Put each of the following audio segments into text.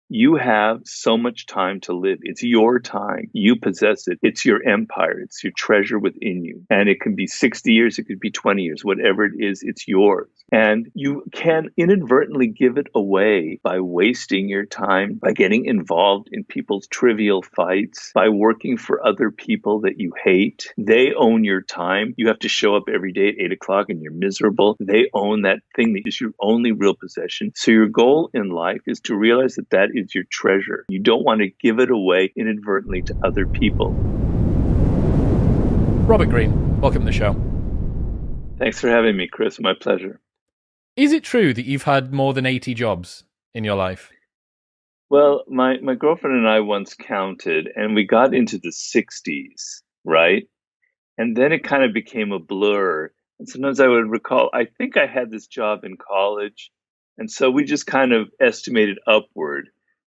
You have so much time to live. It's your time. You possess it. It's your empire. It's your treasure within you. And it can be 60 years, it could be 20 years, whatever it is, it's yours. And you can inadvertently give it away by wasting your time, by getting involved in people's trivial fights, by working for other people that you hate. They own your time. You have to show up every day at 8 o'clock and you're miserable. They own that thing that is your only real possession. So your goal in life is to realize that that is your treasure. You don't want to give it away inadvertently to other people. Robert Greene, welcome to the show. Thanks for having me, Chris. My pleasure. Is it true that you've had more than 80 jobs in your life? Well, my girlfriend and I once counted, and we got into the 60s, right? And then it kind of became a blur. And sometimes I would recall, I think I had this job in college. And so we just kind of estimated upward.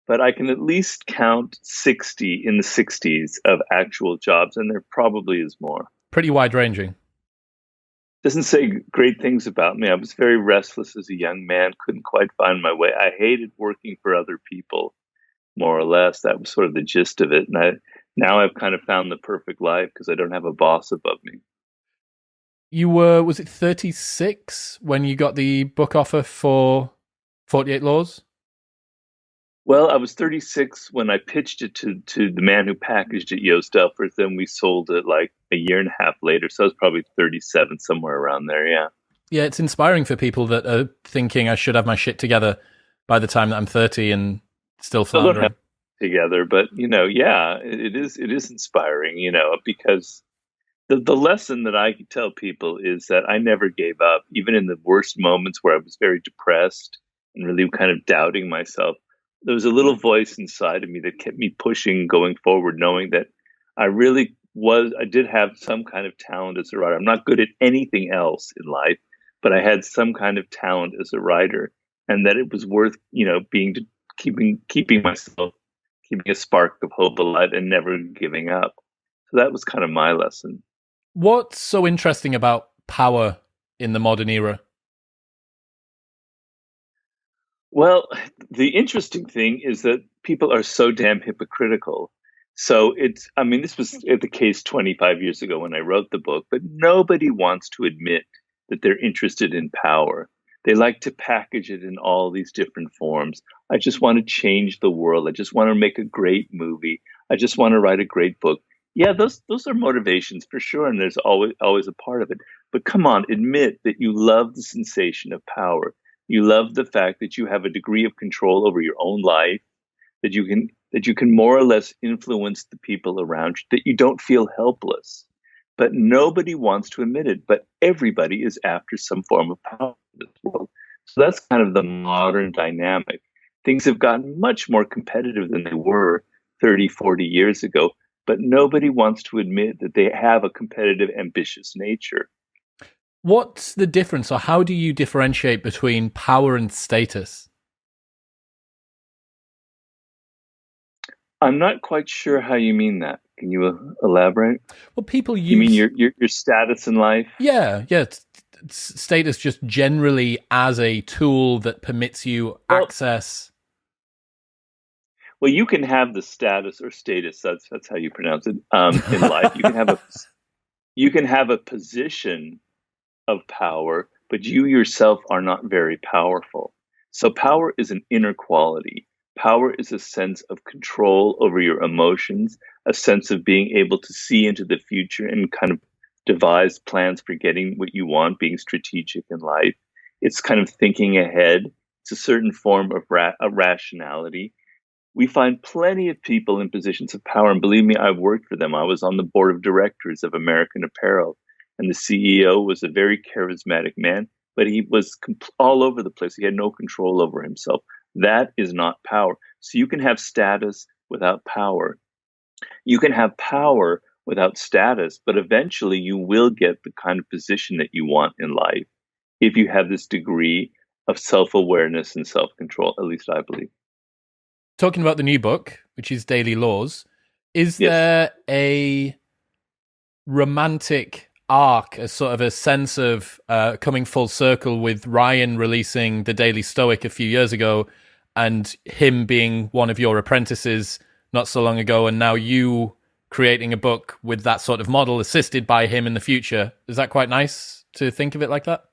But I can at least count 60 in the 60s of actual jobs, and there probably is more. Pretty wide-ranging. Doesn't say great things about me. I was very restless as a young man, couldn't quite find my way. I hated working for other people, more or less. That was sort of the gist of it. And now I've kind of found the perfect life because I don't have a boss above me. You were, was it 36 when you got the book offer for 48 Laws? Well, I was 36 when I pitched it to the man who packaged it, Yost Elfers. Then we sold it like a year and a half later. So I was probably 37, somewhere around there, yeah. Yeah, it's inspiring for people that are thinking I should have my shit together by the time that I'm 30 and still Still don't have floundering. it together, but, yeah, it is inspiring, because the lesson that I tell people is that I never gave up, even in the worst moments where I was very depressed and really kind of doubting myself. There was a little voice inside of me that kept me pushing, going forward, knowing that I did have some kind of talent as a writer. I'm not good at anything else in life, but I had some kind of talent as a writer, and that it was worth, keeping myself, keeping a spark of hope alive and never giving up. So that was kind of my lesson. What's so interesting about power in the modern era? Well, the interesting thing is that people are so damn hypocritical. So this was the case 25 years ago when I wrote the book, but nobody wants to admit that they're interested in power. They like to package it in all these different forms. I just want to change the world. I just want to make a great movie. I just want to write a great book. Yeah, those are motivations for sure, and there's always a part of it. But come on, admit that you love the sensation of power. You love the fact that you have a degree of control over your own life, that you can more or less influence the people around you, that you don't feel helpless. But nobody wants to admit it. But everybody is after some form of power in this world. So that's kind of the modern dynamic. Things have gotten much more competitive than they were 30, 40 years ago. But nobody wants to admit that they have a competitive, ambitious nature. What's the difference, or how do you differentiate between power and status? I'm not quite sure how you mean that. Can you elaborate? Well, people use... You mean your status in life? Yeah. Status just generally as a tool that permits you access. Well, you can have the status or status. That's how you pronounce it. In life, you can have a position of power, but you yourself are not very powerful. So power is an inner quality. Power is a sense of control over your emotions, a sense of being able to see into the future and kind of devise plans for getting what you want, being strategic in life. It's kind of thinking ahead. It's a certain form of rationality. We find plenty of people in positions of power, and believe me, I've worked for them. I was on the board of directors of American Apparel, and the CEO was a very charismatic man, but he was all over the place. He had no control over himself. That is not power. So you can have status without power. You can have power without status, but eventually you will get the kind of position that you want in life if you have this degree of self-awareness and self-control, at least I believe. Talking about the new book, which is Daily Laws, is there a romantic arc, a sort of a sense of coming full circle with Ryan releasing The Daily Stoic a few years ago and him being one of your apprentices not so long ago, and now you creating a book with that sort of model assisted by him in the future. Is that quite nice to think of it like that?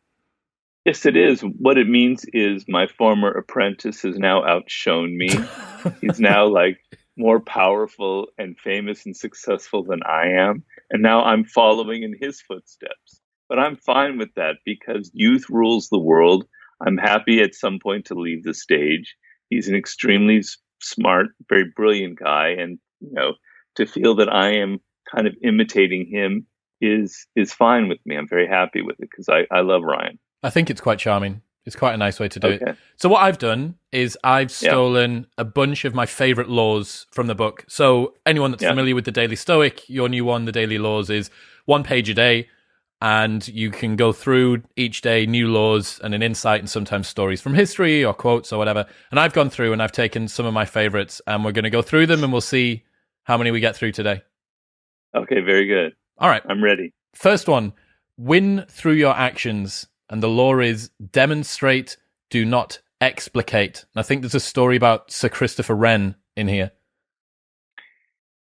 Yes, it is. What it means is my former apprentice has now outshone me. He's now like more powerful and famous and successful than I am. And now I'm following in his footsteps. But I'm fine with that because youth rules the world. I'm happy at some point to leave the stage. He's an extremely smart, very brilliant guy. And, to feel that I am kind of imitating him is fine with me. I'm very happy with it because I love Ryan. I think it's quite charming. It's quite a nice way to do it. Okay. So what I've done is I've Yeah. stolen a bunch of my favorite laws from the book. So anyone that's Yeah. familiar with the Daily Stoic, your new one, the Daily Laws, is 1 page a day. And you can go through each day new laws and an insight and sometimes stories from history or quotes or whatever. And I've gone through and I've taken some of my favorites and we're going to go through them and we'll see how many we get through today. Okay, very good. All right. I'm ready. First one, win through your actions. And the law is demonstrate, do not explicate. And I think there's a story about Sir Christopher Wren in here.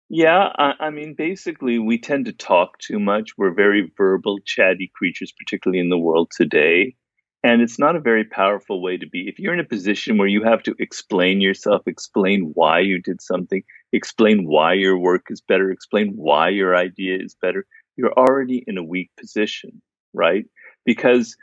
Yeah, I mean, basically, we tend to talk too much. We're very verbal, chatty creatures, particularly in the world today. And it's not a very powerful way to be. If you're in a position where you have to explain yourself, explain why you did something, explain why your work is better, explain why your idea is better, you're already in a weak position, right? Because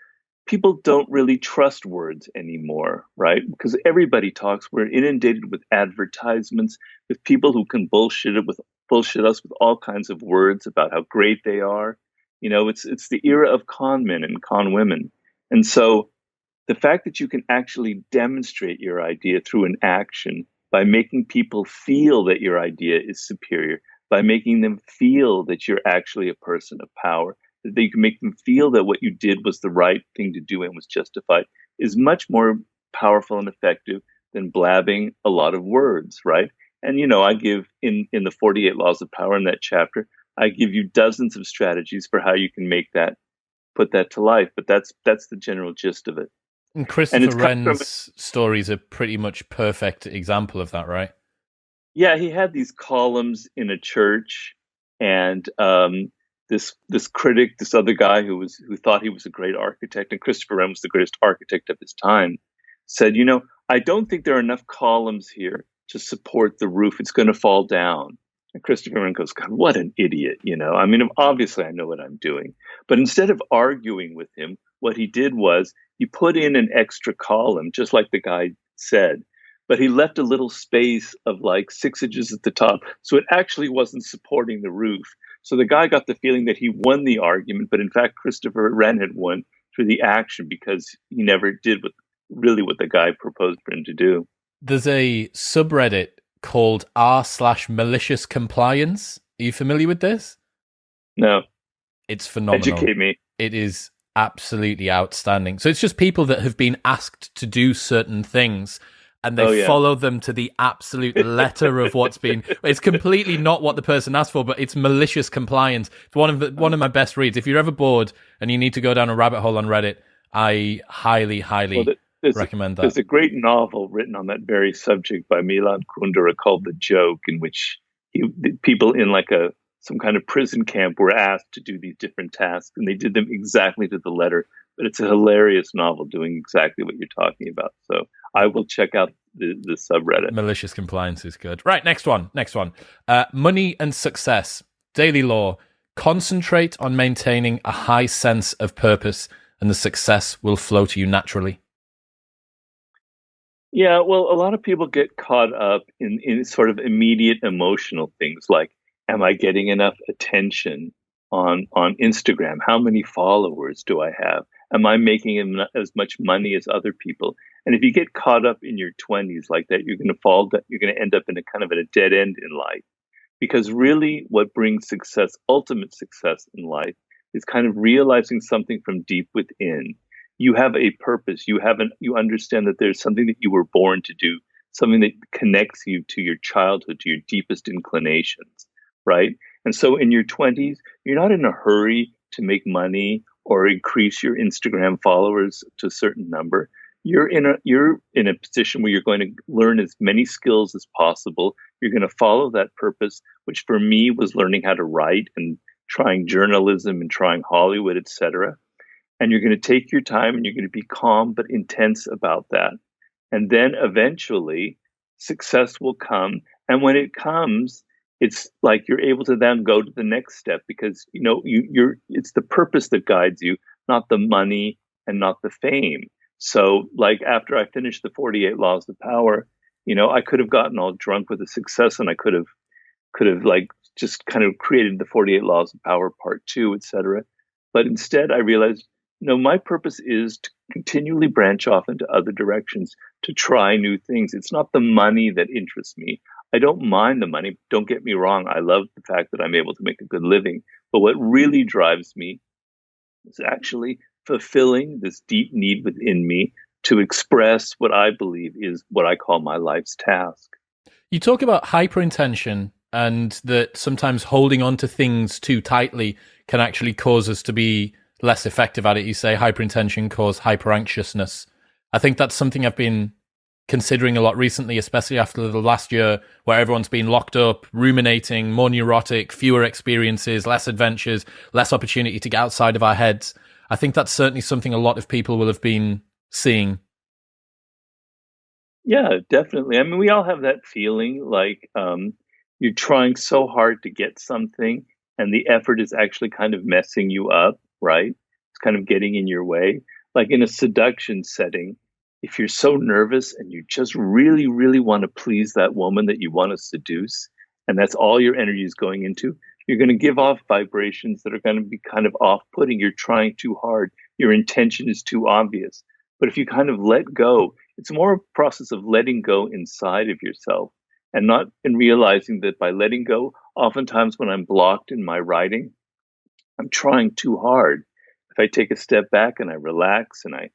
people don't really trust words anymore, right? Because everybody talks. We're inundated with advertisements, with people who can bullshit us with all kinds of words about how great they are. It's the era of con men and con women. And so the fact that you can actually demonstrate your idea through an action by making people feel that your idea is superior, by making them feel that you're actually a person of power, that you can make them feel that what you did was the right thing to do and was justified, is much more powerful and effective than blabbing a lot of words, right? And I give in the 48 Laws of Power in that chapter, I give you dozens of strategies for how you can put that to life. But that's the general gist of it. And Christopher Wren's stories are pretty much perfect example of that, right? Yeah, he had these columns in a church, and this critic, this other guy who thought he was a great architect, and Christopher Wren was the greatest architect of his time, said, I don't think there are enough columns here to support the roof. It's going to fall down. And Christopher Wren goes, God, what an idiot, I mean, obviously I know what I'm doing. But instead of arguing with him, what he did was he put in an extra column, just like the guy said, but he left a little space of like 6 inches at the top. So it actually wasn't supporting the roof. So the guy got the feeling that he won the argument, but in fact, Christopher Wren had won through the action because he never did what the guy proposed for him to do. There's a subreddit called r/malicious compliance. Are you familiar with this? No. It's phenomenal. Educate me. It is absolutely outstanding. So it's just people that have been asked to do certain things and they follow them to the absolute letter of what's been. It's completely not what the person asked for, but it's malicious compliance. It's one of my best reads. If you're ever bored and you need to go down a rabbit hole on Reddit, I highly recommend that. There's a great novel written on that very subject by Milan Kundera called The Joke, in which people in like some kind of prison camp were asked to do these different tasks, and they did them exactly to the letter. But it's a hilarious novel doing exactly what you're talking about. So I will check out the subreddit. Malicious compliance is good. Right, next one. Money and success. Daily law. Concentrate on maintaining a high sense of purpose, and the success will flow to you naturally. Yeah, well, a lot of people get caught up in sort of immediate emotional things like, am I getting enough attention on Instagram? How many followers do I have? Am I making as much money as other people? And if you get caught up in your 20s like that, you're going to end up in a kind of a dead end in life. Because really what brings success, ultimate success in life, is kind of realizing something from deep within. You have a purpose. You understand that there's something that you were born to do, something that connects you to your childhood, to your deepest inclinations, right? And so in your 20s, you're not in a hurry to make money or increase your Instagram followers to a certain number. you're in a position where you're going to learn as many skills as possible. You're going to follow that purpose, which for me was learning how to write and trying journalism and trying Hollywood, etc. And you're going to take your time and you're going to be calm but intense about that. And then eventually success will come. And when it comes, it's like you're able to then go to the next step because you're it's the purpose that guides you, not the money and not the fame. So like after I finished the 48 laws of power, I could have gotten all drunk with the success and I could have like just kind of created the 48 laws of power part 2, etc. But instead I realized no, my purpose is to continually branch off into other directions, to try new things. It's not the money that interests me. I don't mind the money. Don't get me wrong. I love the fact that I'm able to make a good living. But what really drives me is actually fulfilling this deep need within me to express what I believe is what I call my life's task. You talk about hyperintention and that sometimes holding on to things too tightly can actually cause us to be less effective at it. You say hyperintention causes hyperanxiousness. I think that's something I've been considering a lot recently, especially after the last year where everyone's been locked up, ruminating, more neurotic, fewer experiences, less adventures, less opportunity to get outside of our heads. I think that's certainly something a lot of people will have been seeing. Yeah, definitely. I mean, we all have that feeling like you're trying so hard to get something and the effort is actually kind of messing you up, right? It's kind of getting in your way. Like in a seduction setting, if you're so nervous and you just really, really want to please that woman that you want to seduce, and that's all your energy is going into, you're going to give off vibrations that are going to be kind of off putting. You're trying too hard. Your intention is too obvious. But if you kind of let go, it's more a process of letting go inside of yourself and not in realizing that by letting go, oftentimes when I'm blocked in my writing, I'm trying too hard. If I take a step back and I relax and I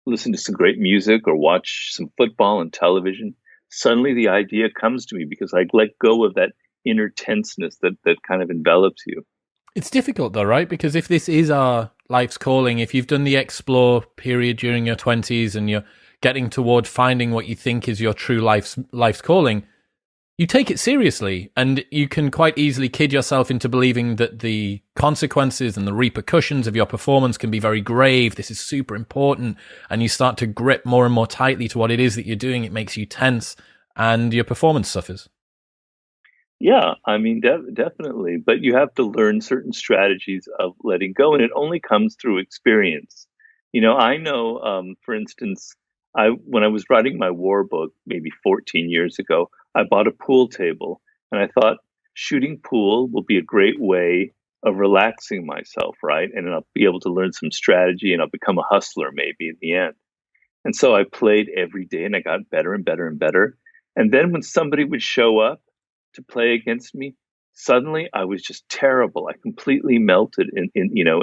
listen to some great music or watch some football and television, suddenly the idea comes to me because I let go of that inner tenseness that kind of envelops you. It's difficult though, right? Because if this is our life's calling, if you've done the explore period during your 20s and you're getting toward finding what you think is your true life's calling, you take it seriously, and you can quite easily kid yourself into believing that the consequences and the repercussions of your performance can be very grave. This is super important, and you start to grip more and more tightly to what it is that you're doing. It makes you tense, and your performance suffers. Yeah, I mean, definitely. But you have to learn certain strategies of letting go, and it only comes through experience. I know, for instance, when I was writing my war book maybe 14 years ago, I bought a pool table, and I thought shooting pool will be a great way of relaxing myself, right? And I'll be able to learn some strategy, and I'll become a hustler maybe in the end. And so I played every day and I got better and better and better. And then when somebody would show up to play against me, suddenly I was just terrible. I completely melted in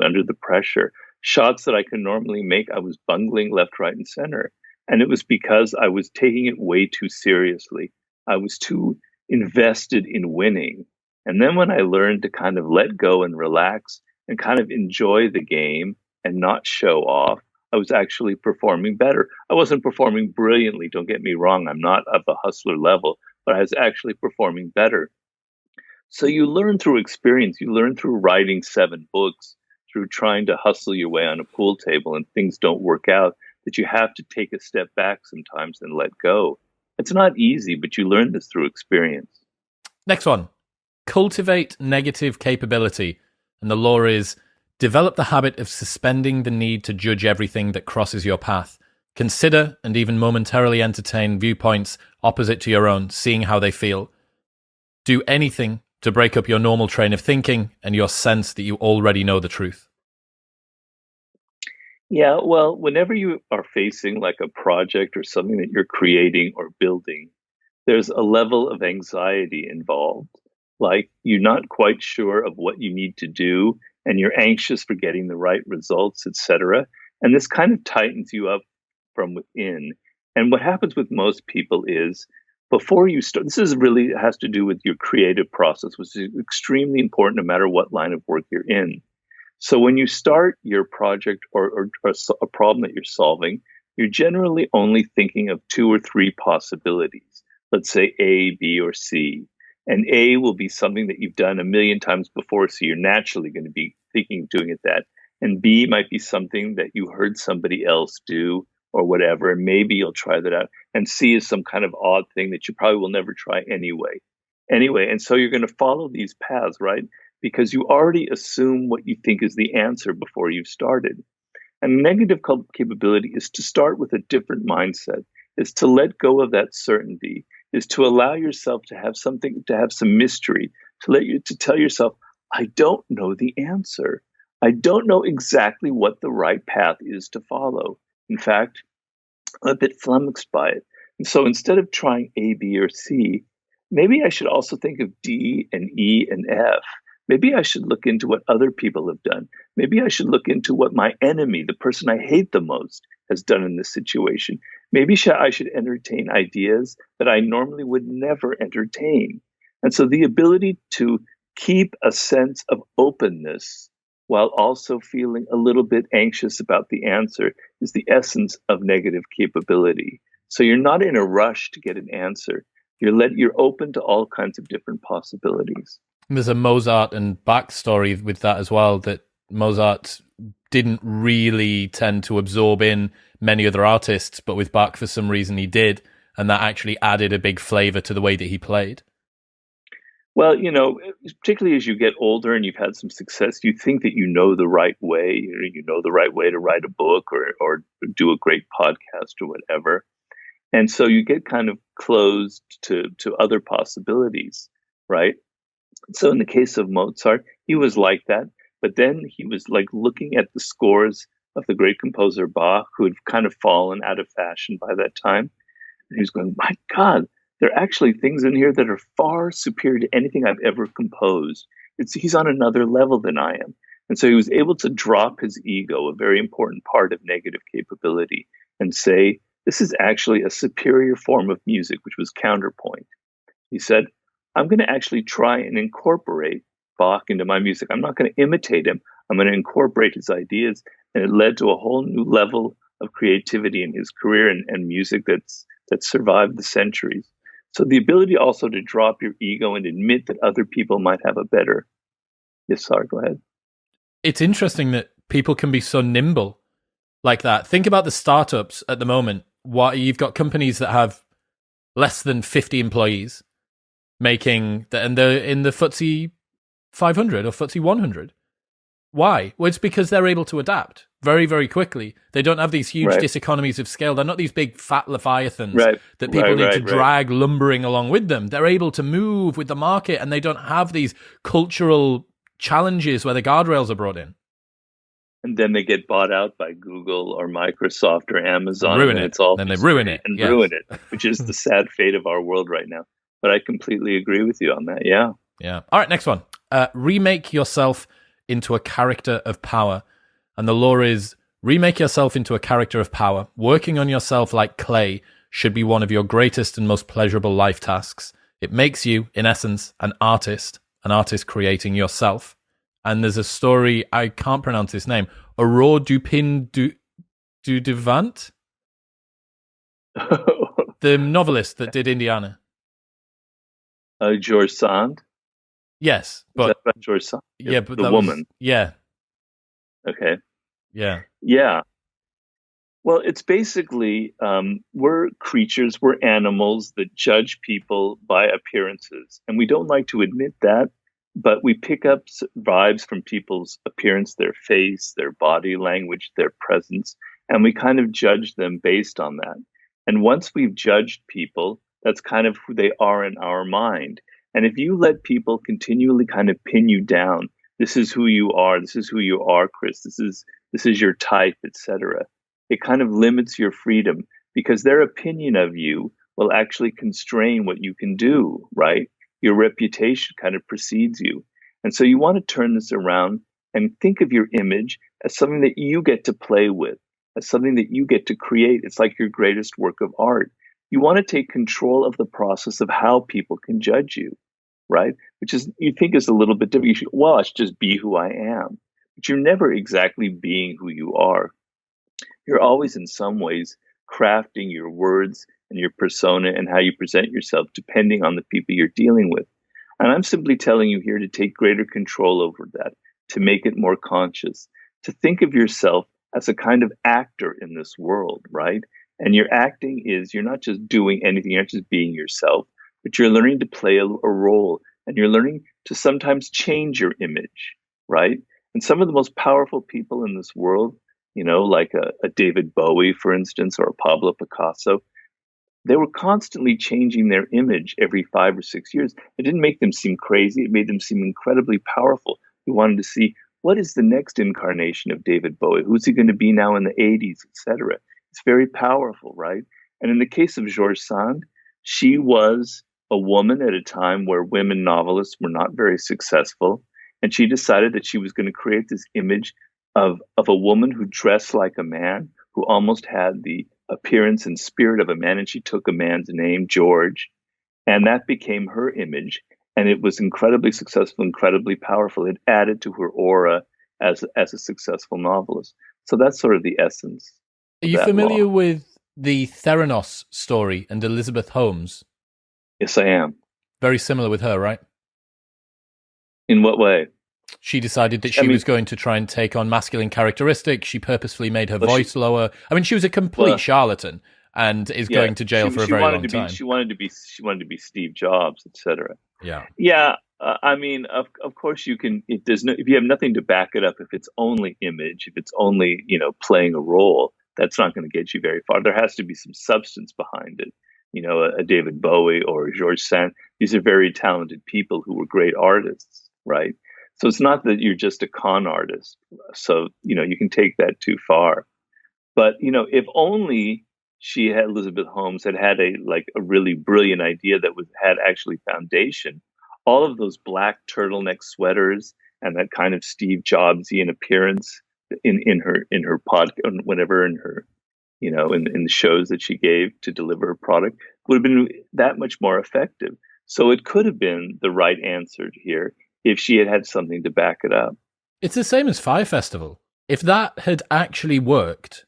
under the pressure. Shots that I could normally make, I was bungling left, right, and center. And it was because I was taking it way too seriously. I was too invested in winning. And then when I learned to kind of let go and relax and kind of enjoy the game and not show off, I was actually performing better. I wasn't performing brilliantly, don't get me wrong. I'm not of the hustler level, but I was actually performing better. So you learn through experience. You learn through writing 7 books, through trying to hustle your way on a pool table and things don't work out, that you have to take a step back sometimes and let go. It's not easy, but you learn this through experience. Next one. Cultivate negative capability. And the law is develop the habit of suspending the need to judge everything that crosses your path. Consider and even momentarily entertain viewpoints opposite to your own, seeing how they feel. Do anything to break up your normal train of thinking and your sense that you already know the truth. Yeah, well, whenever you are facing like a project or something that you're creating or building, there's a level of anxiety involved. Like you're not quite sure of what you need to do, and you're anxious for getting the right results, etc. And this kind of tightens you up from within. And what happens with most people is before you start, this is really has to do with your creative process, which is extremely important no matter what line of work you're in. So when you start your project or a problem that you're solving, you're generally only thinking of two or three possibilities. Let's say A, B, or C. And A will be something that you've done a million times before, so you're naturally going to be thinking of doing it that. And B might be something that you heard somebody else do or whatever, and maybe you'll try that out. And C is some kind of odd thing that you probably will never try anyway. Anyway, and so you're going to follow these paths, right? Because you already assume what you think is the answer before you've started. And negative capability is to start with a different mindset, is to let go of that certainty, is to allow yourself to have something, to have some mystery, to tell yourself, I don't know the answer. I don't know exactly what the right path is to follow. In fact, I'm a bit flummoxed by it. And so instead of trying A, B, or C, maybe I should also think of D and E and F. Maybe I should look into what other people have done. Maybe I should look into what my enemy, the person I hate the most, has done in this situation. Maybe I should entertain ideas that I normally would never entertain. And so the ability to keep a sense of openness while also feeling a little bit anxious about the answer is the essence of negative capability. So you're not in a rush to get an answer. You're open to all kinds of different possibilities. There's a Mozart and Bach story with that as well, that Mozart didn't really tend to absorb in many other artists, but with Bach, for some reason, he did. And that actually added a big flavor to the way that he played. Well, particularly as you get older and you've had some success, you think that you know the right way. You know the right way to write a book or do a great podcast or whatever. And so you get kind of closed to other possibilities, right? So in the case of Mozart, he was like that. But then he was like looking at the scores of the great composer Bach, who had kind of fallen out of fashion by that time. And he was going, my God, there are actually things in here that are far superior to anything I've ever composed. He's on another level than I am. And so he was able to drop his ego, a very important part of negative capability, and say, this is actually a superior form of music, which was counterpoint. He said, I'm going to actually try and incorporate Bach into my music. I'm not going to imitate him. I'm going to incorporate his ideas. And it led to a whole new level of creativity in his career and music that survived the centuries. So the ability also to drop your ego and admit that other people might have a better. Yes, sorry, go ahead. It's interesting that people can be so nimble like that. Think about the startups at the moment. You've got companies that have less than 50 employees and they're in the FTSE 500 or FTSE 100. Why? Well, it's because they're able to adapt very, very quickly. They don't have these huge diseconomies of scale. They're not these big fat leviathans that people need to drag lumbering along with them. They're able to move with the market, and they don't have these cultural challenges where the guardrails are brought in. And then they get bought out by Google or Microsoft or Amazon. Ruin it. Then they ruin it. Ruin it, which is the sad fate of our world right now. But I completely agree with you on that. Yeah. Yeah. All right, next one. Remake yourself into a character of power. And the law is, remake yourself into a character of power. Working on yourself like clay should be one of your greatest and most pleasurable life tasks. It makes you, in essence, an artist creating yourself. And there's a story, I can't pronounce this name, Aurore Dupin du Devant? The novelist that did Indiana. George Sand? Yes. But, is that about George Sand? Yeah, but the woman. Yeah. Okay. Yeah. Yeah. Well, it's basically, we're creatures, we're animals that judge people by appearances. And we don't like to admit that, but we pick up vibes from people's appearance, their face, their body language, their presence, and we kind of judge them based on that. And once we've judged people, that's kind of who they are in our mind. And if you let people continually kind of pin you down, this is who you are, Chris, this is your type, etc., it kind of limits your freedom, because their opinion of you will actually constrain what you can do, right? Your reputation kind of precedes you. And so you want to turn this around and think of your image as something that you get to play with, as something that you get to create. It's like your greatest work of art. You want to take control of the process of how people can judge you, right? Which is, you think is a little bit different. I should just be who I am. But you're never exactly being who you are. You're always in some ways crafting your words and your persona and how you present yourself depending on the people you're dealing with. And I'm simply telling you here to take greater control over that, to make it more conscious, to think of yourself as a kind of actor in this world, right? And your acting is you're not just doing anything, you're not just being yourself, but you're learning to play a role and you're learning to sometimes change your image, right? And some of the most powerful people in this world, like a David Bowie, for instance, or a Pablo Picasso, they were constantly changing their image every 5 or 6 years. It didn't make them seem crazy. It made them seem incredibly powerful. We wanted to see what is the next incarnation of David Bowie? Who's he going to be now in the 80s, etc. It's very powerful, right? And in the case of Georges Sand, she was a woman at a time where women novelists were not very successful. And she decided that she was going to create this image of a woman who dressed like a man, who almost had the appearance and spirit of a man. And she took a man's name, George, and that became her image. And it was incredibly successful, incredibly powerful. It added to her aura as a successful novelist. So that's sort of the essence. Are you familiar with the Theranos story and Elizabeth Holmes? Yes, I am. Very similar with her, right? In what way? She decided that she was going to try and take on masculine characteristics. She purposefully made her voice lower. I mean, she was a complete charlatan and is going to jail for a very long time. She wanted to be Steve Jobs, etc. Yeah. Yeah. I mean, of course you can. If you have nothing to back it up, if it's only image, if it's only playing a role, that's not going to get you very far. There has to be some substance behind it. A David Bowie or Georges Sand. These are very talented people who were great artists, right? So it's not that you're just a con artist. So, you can take that too far. But, if only Elizabeth Holmes had a really brilliant idea that had actually foundation, all of those black turtleneck sweaters and that kind of Steve Jobsian appearance in her whenever in her, in the shows that she gave to deliver her product would have been that much more effective. So it could have been the right answer here if she had something to back it up. It's the same as Fire Festival. If that had actually worked,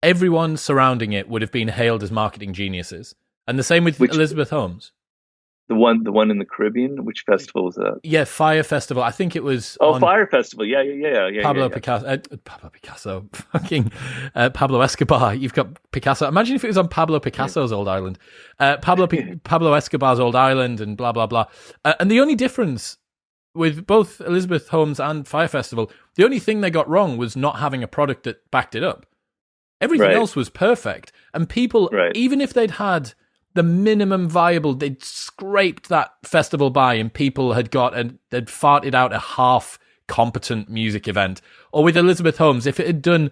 everyone surrounding it would have been hailed as marketing geniuses. And the same with Elizabeth Holmes. The one in the Caribbean? Which festival was that? Yeah, Fire Festival. I think it was... Fire Festival. Yeah. Pablo Picasso. Fucking Pablo Escobar. You've got Picasso. Imagine if it was on Pablo Picasso's old island. Pablo Escobar's old island and blah, blah, blah. And the only difference with both Elizabeth Holmes and Fire Festival, the only thing they got wrong was not having a product that backed it up. Everything else was perfect. And people, even if they'd had the minimum viable, they'd scraped that festival by and people had they'd farted out a half competent music event. Or with Elizabeth Holmes, if it had done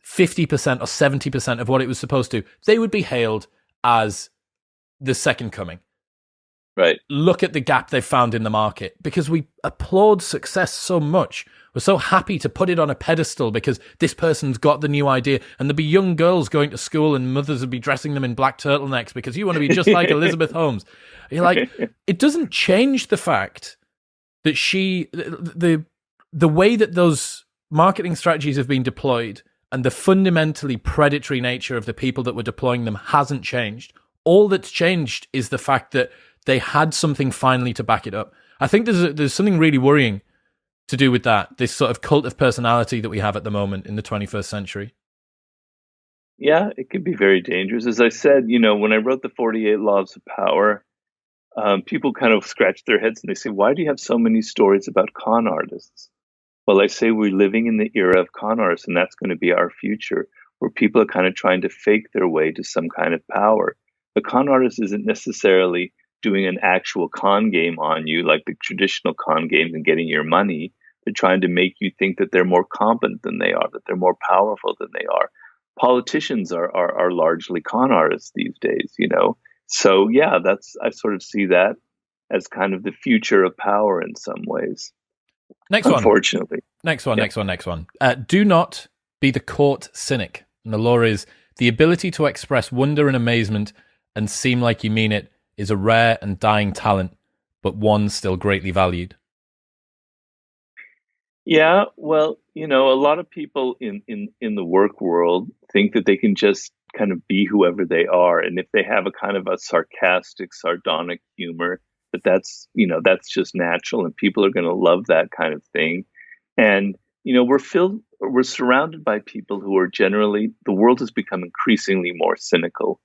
50% or 70% of what it was supposed to, they would be hailed as the second coming. Right. Look at the gap they've found in the market, because we applaud success so much. We're so happy to put it on a pedestal because this person's got the new idea, and there'll be young girls going to school and mothers will be dressing them in black turtlenecks because you want to be just like Elizabeth Holmes. You're like, it doesn't change the fact that the way that those marketing strategies have been deployed and the fundamentally predatory nature of the people that were deploying them hasn't changed. All that's changed is the fact that they had something finally to back it up. I think there's something really worrying to do with that, this sort of cult of personality that we have at the moment in the 21st century. Yeah, it could be very dangerous. As I said, when I wrote the 48 Laws of Power, people kind of scratch their heads and they say, why do you have so many stories about con artists? Well, I say we're living in the era of con artists, and that's going to be our future, where people are kind of trying to fake their way to some kind of power. The con artist isn't necessarily doing an actual con game on you, like the traditional con games and getting your money. They're trying to make you think that they're more competent than they are, that they're more powerful than they are. Politicians are largely con artists these days, So yeah, I sort of see that as kind of the future of power in some ways. Unfortunately. Next one. Do not be the court cynic. And the law is the ability to express wonder and amazement and seem like you mean it is a rare and dying talent, but one still greatly valued. Yeah, well, A lot of people in the work world think that they can just kind of be whoever they are, and if they have a kind of a sarcastic, sardonic humor, that's just natural, and people are going to love that kind of thing. And we're surrounded by people who are generally the world has become increasingly more cynical,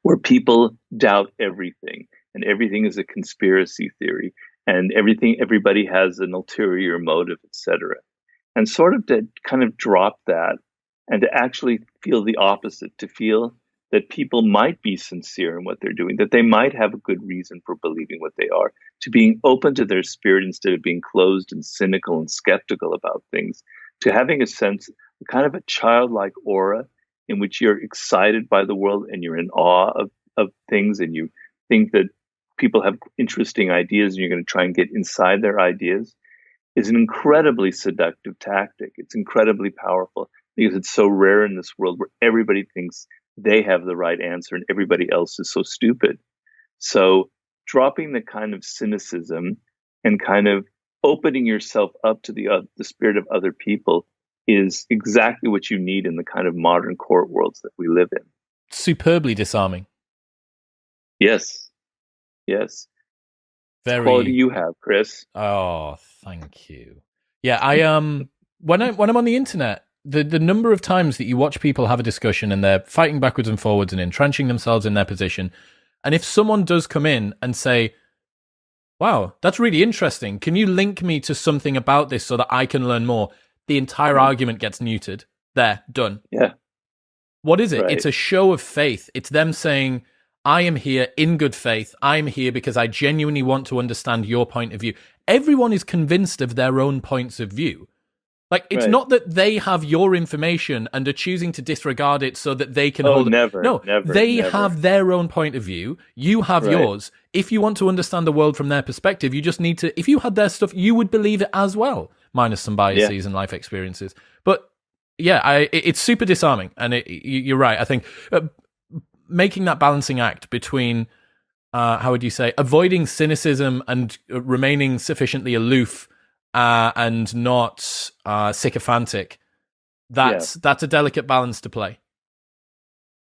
where people doubt everything, and everything is a conspiracy theory, and everybody has an ulterior motive, etc. And sort of to kind of drop that and to actually feel the opposite, to feel that people might be sincere in what they're doing, that they might have a good reason for believing what they are, to being open to their spirit instead of being closed and cynical and skeptical about things, to having a sense, kind of a childlike aura in which you're excited by the world and you're in awe of things, and you think that people have interesting ideas and you're going to try and get inside their ideas, is an incredibly seductive tactic. It's incredibly powerful because it's so rare in this world where everybody thinks they have the right answer and everybody else is so stupid. So dropping the kind of cynicism and kind of opening yourself up to the spirit of other people is exactly what you need in the kind of modern court worlds that we live in. Superbly disarming. Yes. Yes. Very Quality you have, Chris. Oh, thank you. Yeah, I when I'm on the internet, the number of times that you watch people have a discussion and they're fighting backwards and forwards and entrenching themselves in their position, and if someone does come in and say, "Wow, that's really interesting. Can you link me to something about this so that I can learn more?" The entire argument gets neutered. There, done. Yeah. What is it? Right. It's a show of faith. It's them saying, I am here in good faith. I'm here because I genuinely want to understand your point of view. Everyone is convinced of their own points of view. Like, it's not that they have your information and are choosing to disregard it so that they can hold it. No, they have their own point of view. You have yours. If you want to understand the world from their perspective, you just need to, if you had their stuff, you would believe it as well, minus some biases and life experiences. But yeah, it's super disarming. And you're right. I think making that balancing act between, how would you say, avoiding cynicism and remaining sufficiently aloof and not sycophantic, that's a delicate balance to play.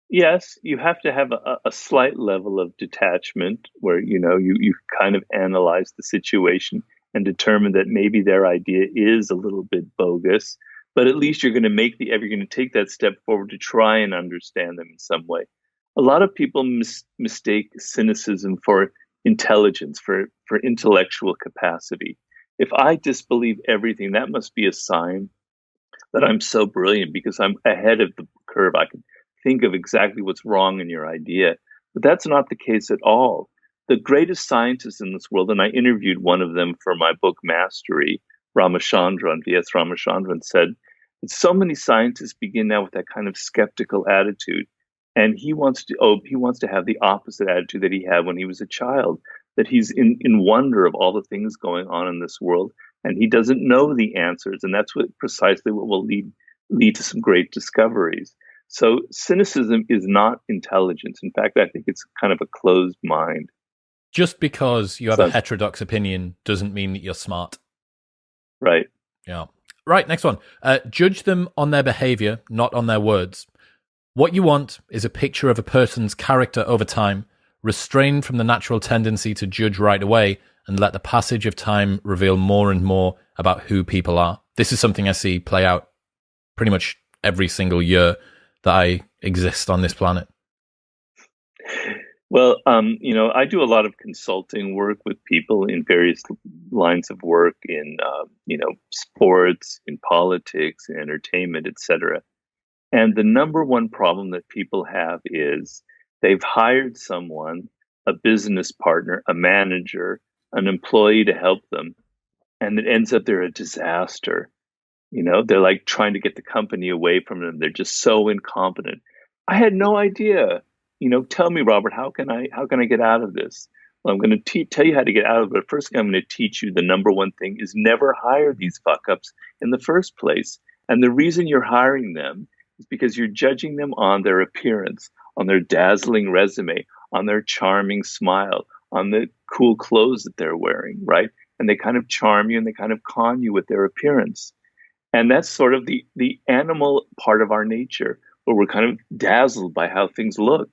Yes, you have to have a slight level of detachment where, you kind of analyze the situation and determine that maybe their idea is a little bit bogus, but at least you're going to take that step forward to try and understand them in some way. A lot of people mistake cynicism for intelligence, for intellectual capacity. If I disbelieve everything, that must be a sign that I'm so brilliant because I'm ahead of the curve. I can think of exactly what's wrong in your idea. But that's not the case at all. The greatest scientists in this world, and I interviewed one of them for my book Mastery, V.S. Ramachandran, said that so many scientists begin now with that kind of skeptical attitude. And he wants to have the opposite attitude that he had when he was a child, that he's in wonder of all the things going on in this world, and he doesn't know the answers, and that's precisely what will lead to some great discoveries. So cynicism is not intelligence. In fact, I think it's kind of a closed mind. Just because you have a heterodox opinion doesn't mean that you're smart. Right. Yeah. Right, next one. Judge them on their behavior, not on their words. What you want is a picture of a person's character over time, restrained from the natural tendency to judge right away, and let the passage of time reveal more and more about who people are. This is something I see play out pretty much every single year that I exist on this planet. Well, I do a lot of consulting work with people in various lines of work in, sports, in politics, in entertainment, etc. And the number one problem that people have is they've hired someone, a business partner, a manager, an employee to help them, and it ends up they're a disaster. They're like trying to get the company away from them. They're just so incompetent. I had no idea. Tell me, Robert, how can I get out of this? Well, I'm going to tell you how to get out of it. But first, I'm going to teach you the number one thing is never hire these fuck ups in the first place. And the reason you're hiring them is because you're judging them on their appearance, on their dazzling resume, on their charming smile, on the cool clothes that they're wearing, right? And they kind of charm you and they kind of con you with their appearance. And that's sort of the animal part of our nature, where we're kind of dazzled by how things look.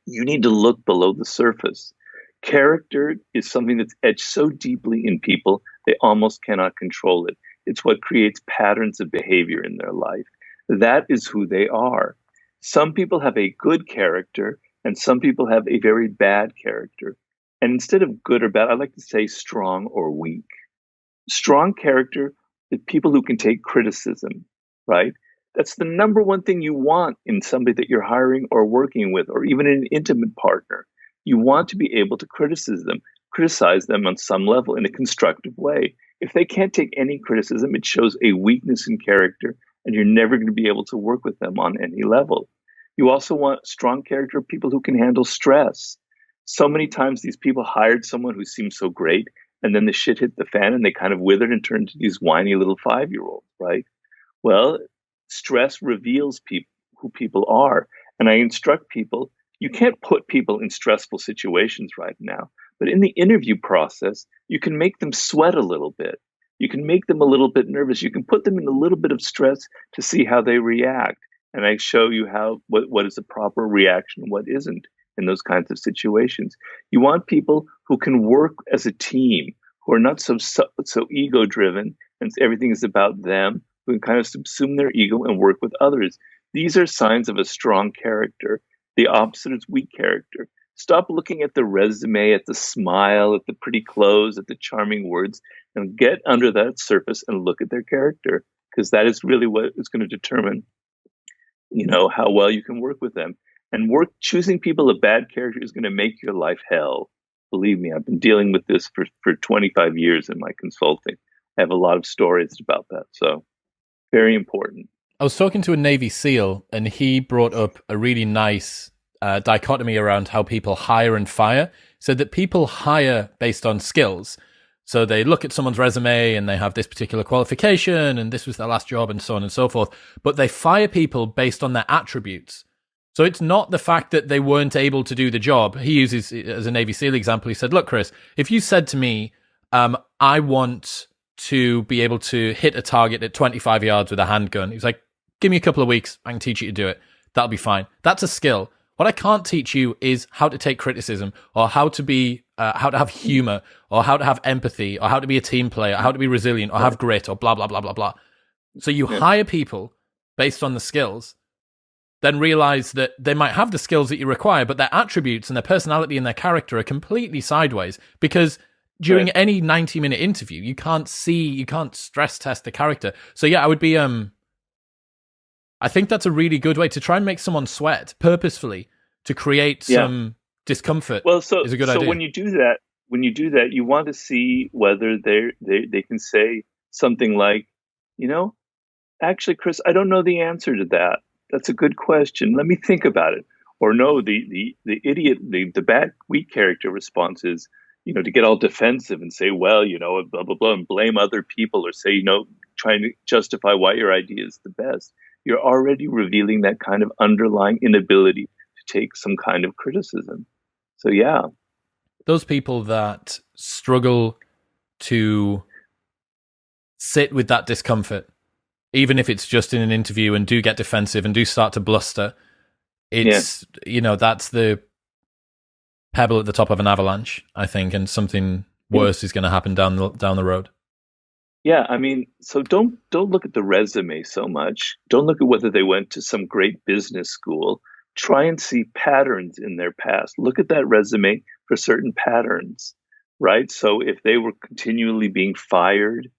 You need to look below the surface. Character is something that's etched so deeply in people, they almost cannot control it. It's what creates patterns of behavior in their life. That is who they are. Some people have a good character, and some people have a very bad character. And instead of good or bad, I like to say strong or weak. Strong character is people who can take criticism, right? That's the number one thing you want in somebody that you're hiring or working with, or even an intimate partner. You want to be able to criticize them on some level in a constructive way. If they can't take any criticism, it shows a weakness in character, and you're never going to be able to work with them on any level. You also want strong character people who can handle stress. So many times these people hired someone who seemed so great, and then the shit hit the fan and they kind of withered and turned into these whiny little 5-year-olds, right? Well, stress reveals who people are. And I instruct people, you can't put people in stressful situations right now, but in the interview process, you can make them sweat a little bit. You can make them a little bit nervous. You can put them in a little bit of stress to see how they react. And I show you what is the proper reaction and what isn't in those kinds of situations. You want people who can work as a team, who are not so ego driven and everything is about them, who can kind of subsume their ego and work with others. These are signs of a strong character. The opposite is weak character. Stop looking at the resume, at the smile, at the pretty clothes, at the charming words, and get under that surface and look at their character, because that is really what is going to determine, how well you can work with them. And choosing people of bad character is going to make your life hell. Believe me, I've been dealing with this for 25 years in my consulting. I have a lot of stories about that. So very important. I was talking to a Navy SEAL, and he brought up a really nice dichotomy around how people hire and fire. So that people hire based on skills. So they look at someone's resume and they have this particular qualification and this was their last job and so on and so forth. But they fire people based on their attributes. So it's not the fact that they weren't able to do the job. He uses, as a Navy SEAL example, he said, look, Chris, if you said to me, I want to be able to hit a target at 25 yards with a handgun. He's like, give me a couple of weeks. I can teach you to do it. That'll be fine. That's a skill. What I can't teach you is how to take criticism, or how to have humor, or how to have empathy, or how to be a team player, or how to be resilient, or have grit, or blah, blah, blah, blah, blah. So you hire people based on the skills, then realize that they might have the skills that you require, but their attributes and their personality and their character are completely sideways, because during any 90-minute interview, you can't stress test the character. So yeah, I would be, I think that's a really good way to try and make someone sweat purposefully to create some discomfort. Well, is a good idea. When you do that, you want to see whether they can say something like, actually, Chris, I don't know the answer to that. That's a good question. Let me think about it. Or no, the idiot, the bad, weak character response is, to get all defensive and say, well, blah, blah, blah, and blame other people, or say, trying to justify why your idea is the best. You're already revealing that kind of underlying inability to take some kind of criticism. So, yeah. Those people that struggle to sit with that discomfort, even if it's just in an interview, and do get defensive and do start to bluster, it's, that's the pebble at the top of an avalanche, I think, and something worse is going to happen down the road. Yeah, I mean, so don't look at the resume so much. Don't look at whether they went to some great business school. Try and see patterns in their past. Look at that resume for certain patterns, right? So if they were continually being fired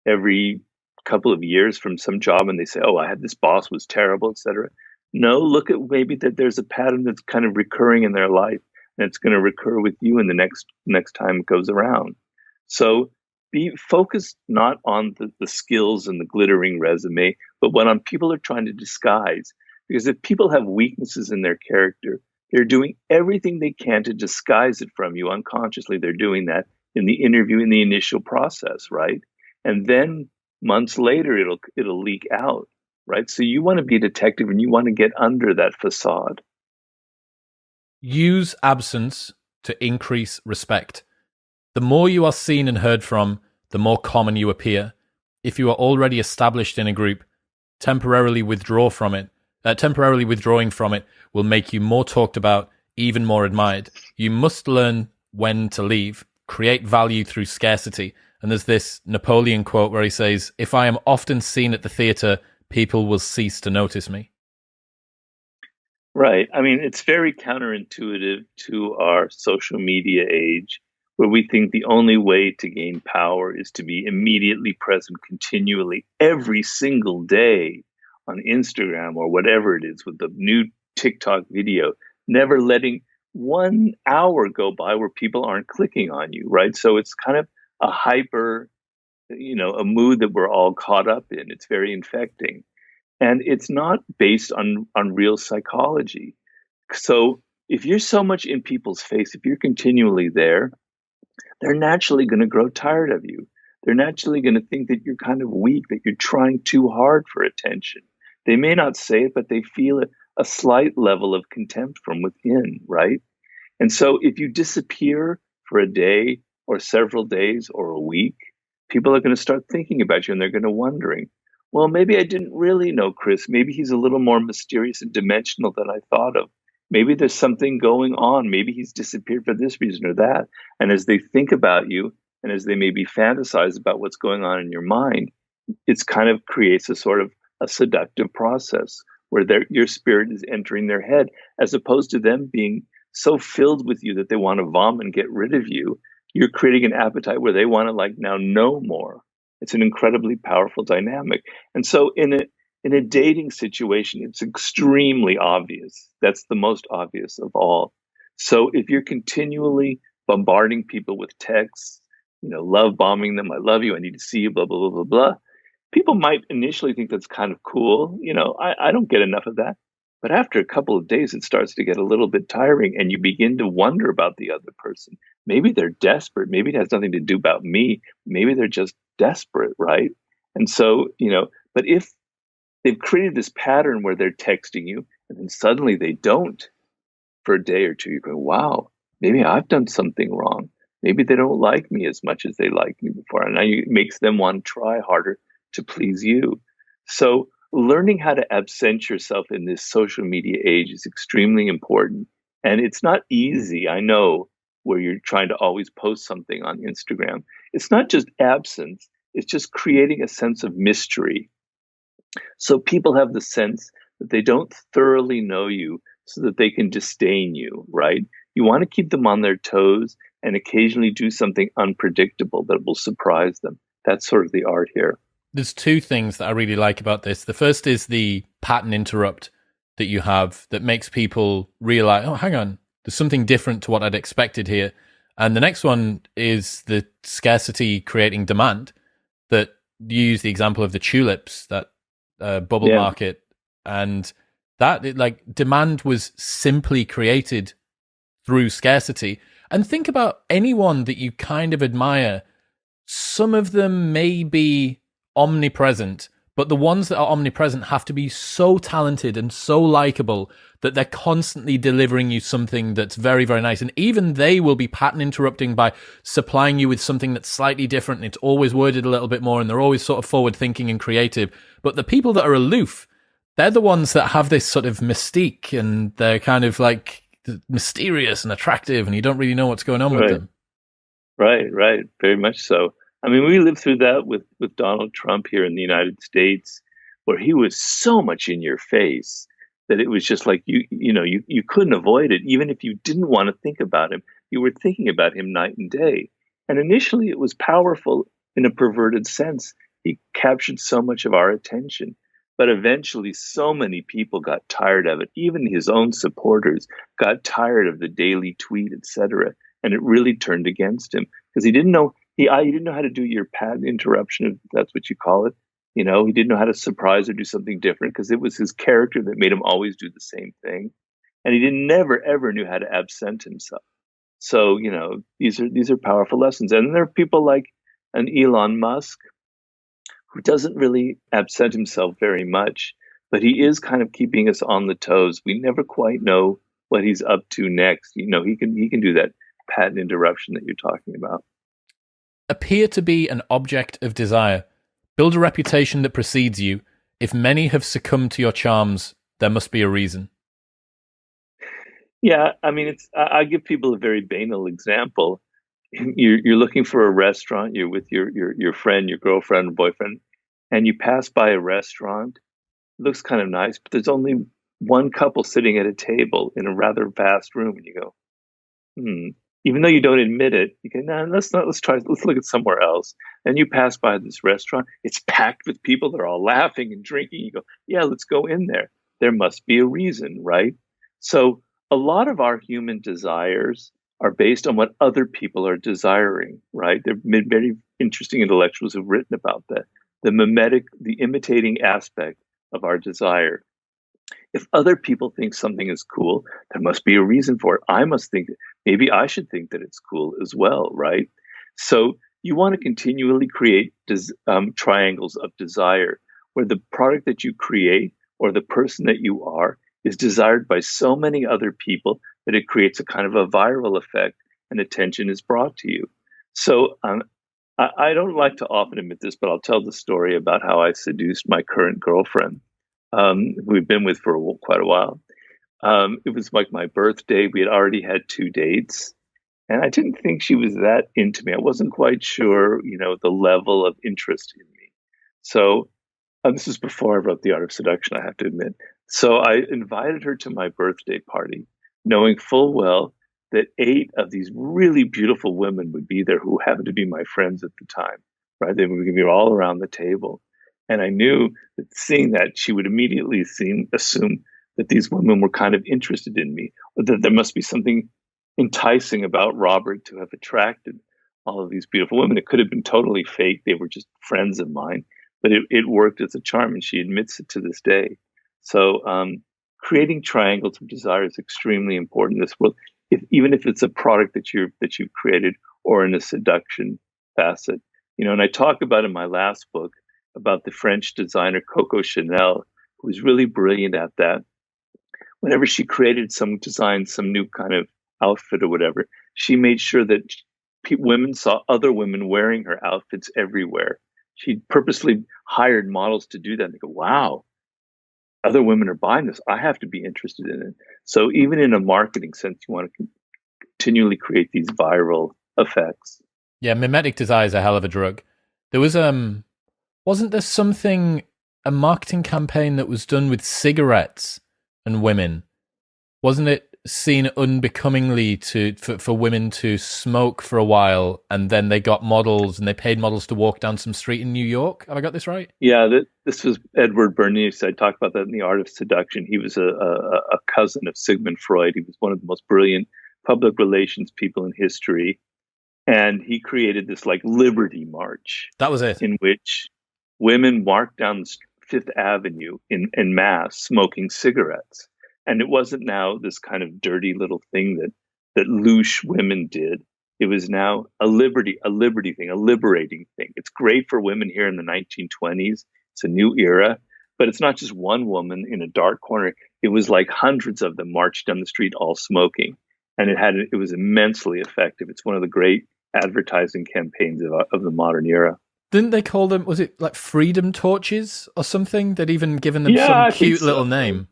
every couple of years from some job, and they say, "Oh, I had this boss was terrible," etc. No, look at maybe that there's a pattern that's kind of recurring in their life, and it's going to recur with you in the next time it goes around. So be focused not on the skills and the glittering resume, but what on people are trying to disguise. Because if people have weaknesses in their character, they're doing everything they can to disguise it from you unconsciously. They're doing that in the interview, in the initial process, right? And then months later, it'll leak out, right? So you want to be a detective and you want to get under that facade. Use absence to increase respect. The more you are seen and heard from, the more common you appear. if you are already established in a group, temporarily withdrawing from it will make you more talked about, even more admired. You must learn when to leave, create value through scarcity. And there's this Napoleon quote where he says, "If I am often seen at the theater, people will cease to notice me." Right. I mean, it's very counterintuitive to our social media age, where we think the only way to gain power is to be immediately present continually every single day on Instagram or whatever it is with the new TikTok video, never letting 1 hour go by where people aren't clicking on you, right? So it's kind of a hyper, a mood that we're all caught up in. It's very infecting. And it's not based on real psychology. So if you're so much in people's face, if you're continually there, they're naturally going to grow tired of you. They're naturally going to think that you're kind of weak, that you're trying too hard for attention. They may not say it, but they feel a slight level of contempt from within, right? And so if you disappear for a day or several days or a week, people are going to start thinking about you, and they're going to wondering, well, maybe I didn't really know Chris. Maybe he's a little more mysterious and dimensional than I thought of. Maybe there's something going on. Maybe he's disappeared for this reason or that. And as they think about you, and as they maybe fantasize about what's going on in your mind, it's kind of creates a sort of a seductive process where your spirit is entering their head, as opposed to them being so filled with you that they want to vomit and get rid of you. You're creating an appetite where they want to like now know more. It's an incredibly powerful dynamic. And so in a dating situation, it's extremely obvious. That's the most obvious of all. So if you're continually bombarding people with texts, love bombing them, I love you, I need to see you, blah, blah, blah, blah, blah. People might initially think that's kind of cool. I don't get enough of that. But after a couple of days, it starts to get a little bit tiring, and you begin to wonder about the other person. Maybe they're desperate. Maybe it has nothing to do about me. Maybe they're just desperate, right? And so, but if they've created this pattern where they're texting you and then suddenly they don't for a day or two, you're going, wow, maybe I've done something wrong. Maybe they don't like me as much as they liked me before. And now it makes them want to try harder to please you. So learning how to absent yourself in this social media age is extremely important. And it's not easy, I know, where you're trying to always post something on Instagram. It's not just absence, it's just creating a sense of mystery. So people have the sense that they don't thoroughly know you so that they can disdain you, right? You want to keep them on their toes and occasionally do something unpredictable that will surprise them. That's sort of the art here. There's two things that I really like about this. The first is the pattern interrupt that you have that makes people realize, oh, hang on, there's something different to what I'd expected here. And the next one is the scarcity creating demand, that you use the example of the tulips, that bubble market. And that demand was simply created through scarcity. And think about anyone that you kind of admire. Some of them may be omnipresent, but the ones that are omnipresent have to be so talented and so likable that they're constantly delivering you something that's very, very nice. And even they will be pattern interrupting by supplying you with something that's slightly different, and it's always worded a little bit more, and they're always sort of forward thinking and creative. But the people that are aloof, they're the ones that have this sort of mystique, and they're kind of like mysterious and attractive, and you don't really know what's going on with them. Right. Very much so. I mean, we lived through that with Donald Trump here in the United States, where he was so much in your face that it was just like you couldn't avoid it. Even if you didn't want to think about him, you were thinking about him night and day. And initially it was powerful in a perverted sense. He captured so much of our attention. But eventually so many people got tired of it. Even his own supporters got tired of the daily tweet, etc. And it really turned against him because he didn't know how to do your pattern interruption, if that's what you call it. He didn't know how to surprise or do something different because it was his character that made him always do the same thing. And he never, ever knew how to absent himself. So, these are powerful lessons. And there are people like an Elon Musk who doesn't really absent himself very much, but he is kind of keeping us on the toes. We never quite know what he's up to next. He can do that pattern interruption that you're talking about. Appear to be an object of desire, Build a reputation that precedes you. If many have succumbed to your charms, there must be a reason. Yeah, I mean, I give people a very banal example. You're looking for a restaurant. You're with your friend, your girlfriend, or boyfriend, and you pass by a restaurant. It looks kind of nice, but there's only one couple sitting at a table in a rather vast room, and you go, hmm. Even though you don't admit it, you go, no, let's try, let's look at somewhere else. And you pass by this restaurant, it's packed with people, they're all laughing and drinking. You go, yeah, let's go in there. There must be a reason, right? So a lot of our human desires are based on what other people are desiring, right? There have been very interesting intellectuals who've written about that. The mimetic, the imitating aspect of our desire. If other people think something is cool, there must be a reason for it. I must think, maybe I should think that it's cool as well, right? So you want to continually create triangles of desire where the product that you create or the person that you are is desired by so many other people that it creates a kind of a viral effect and attention is brought to you. So I don't like to often admit this, but I'll tell the story about how I seduced my current girlfriend, who we've been with for quite a while. It was like my birthday. We had already had two dates, and I didn't think she was that into me. I wasn't quite sure, the level of interest in me. So this was before I wrote The Art of Seduction, I have to admit. So I invited her to my birthday party, knowing full well that eight of these really beautiful women would be there who happened to be my friends at the time, right? They would be all around the table. And I knew that seeing that, she would immediately assume that these women were kind of interested in me, or that there must be something enticing about Robert to have attracted all of these beautiful women. It could have been totally fake. They were just friends of mine, but it worked as a charm, and she admits it to this day. So creating triangles of desire is extremely important in this world, even if it's a product that you've created or in a seduction facet. And I talk about in my last book about the French designer Coco Chanel, who was really brilliant at that. Whenever she created some design, some new kind of outfit or whatever, she made sure that women saw other women wearing her outfits everywhere. She purposely hired models to do that. And they go, wow, other women are buying this. I have to be interested in it. So even in a marketing sense, you want to continually create these viral effects. Yeah, mimetic desire is a hell of a drug. There was wasn't there something, a marketing campaign that was done with cigarettes and women? Wasn't it seen unbecomingly for women to smoke for a while, and then they got models and they paid models to walk down some street in New York? Have I got this right? Yeah, this was Edward Bernays. I talked about that in The Art of Seduction. He was a cousin of Sigmund Freud. He was one of the most brilliant public relations people in history. And he created this like Liberty March That was it. in which women marched down Fifth Avenue in mass smoking cigarettes. And it wasn't now this kind of dirty little thing that louche women did. It was now a liberty thing, a liberating thing. It's great for women here in the 1920s. It's a new era, but it's not just one woman in a dark corner. It was like hundreds of them marched down the street all smoking. And it was immensely effective. It's one of the great advertising campaigns of the modern era. Didn't they call them, was it like freedom torches or something? They'd even given them some I think cute so. little name.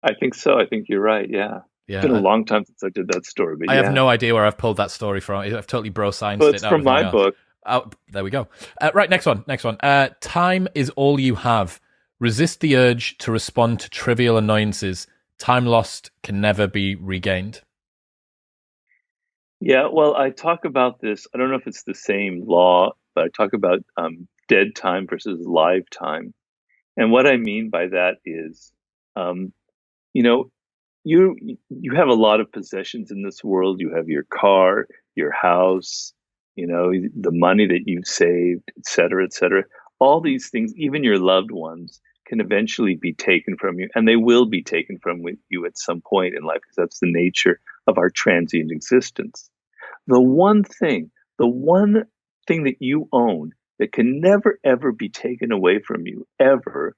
I think so. I think you're right. Yeah. It's been a long time since I did that story, but I have no idea where I've pulled that story from. I've totally bro-scienced it. It's from my book. Oh, there we go. Right, next one. Time is all you have. Resist the urge to respond to trivial annoyances. Time lost can never be regained. Yeah, well, I talk about this. I don't know if it's the same law, but I talk about dead time versus live time. And what I mean by that is, um, you know, you have a lot of possessions in this world. You have your car, your house, the money that you've saved, et cetera, et cetera. All these things, even your loved ones, can eventually be taken from you, and they will be taken from you at some point in life because that's the nature of our transient existence. The one thing, the one thing that you own that can never ever be taken away from you ever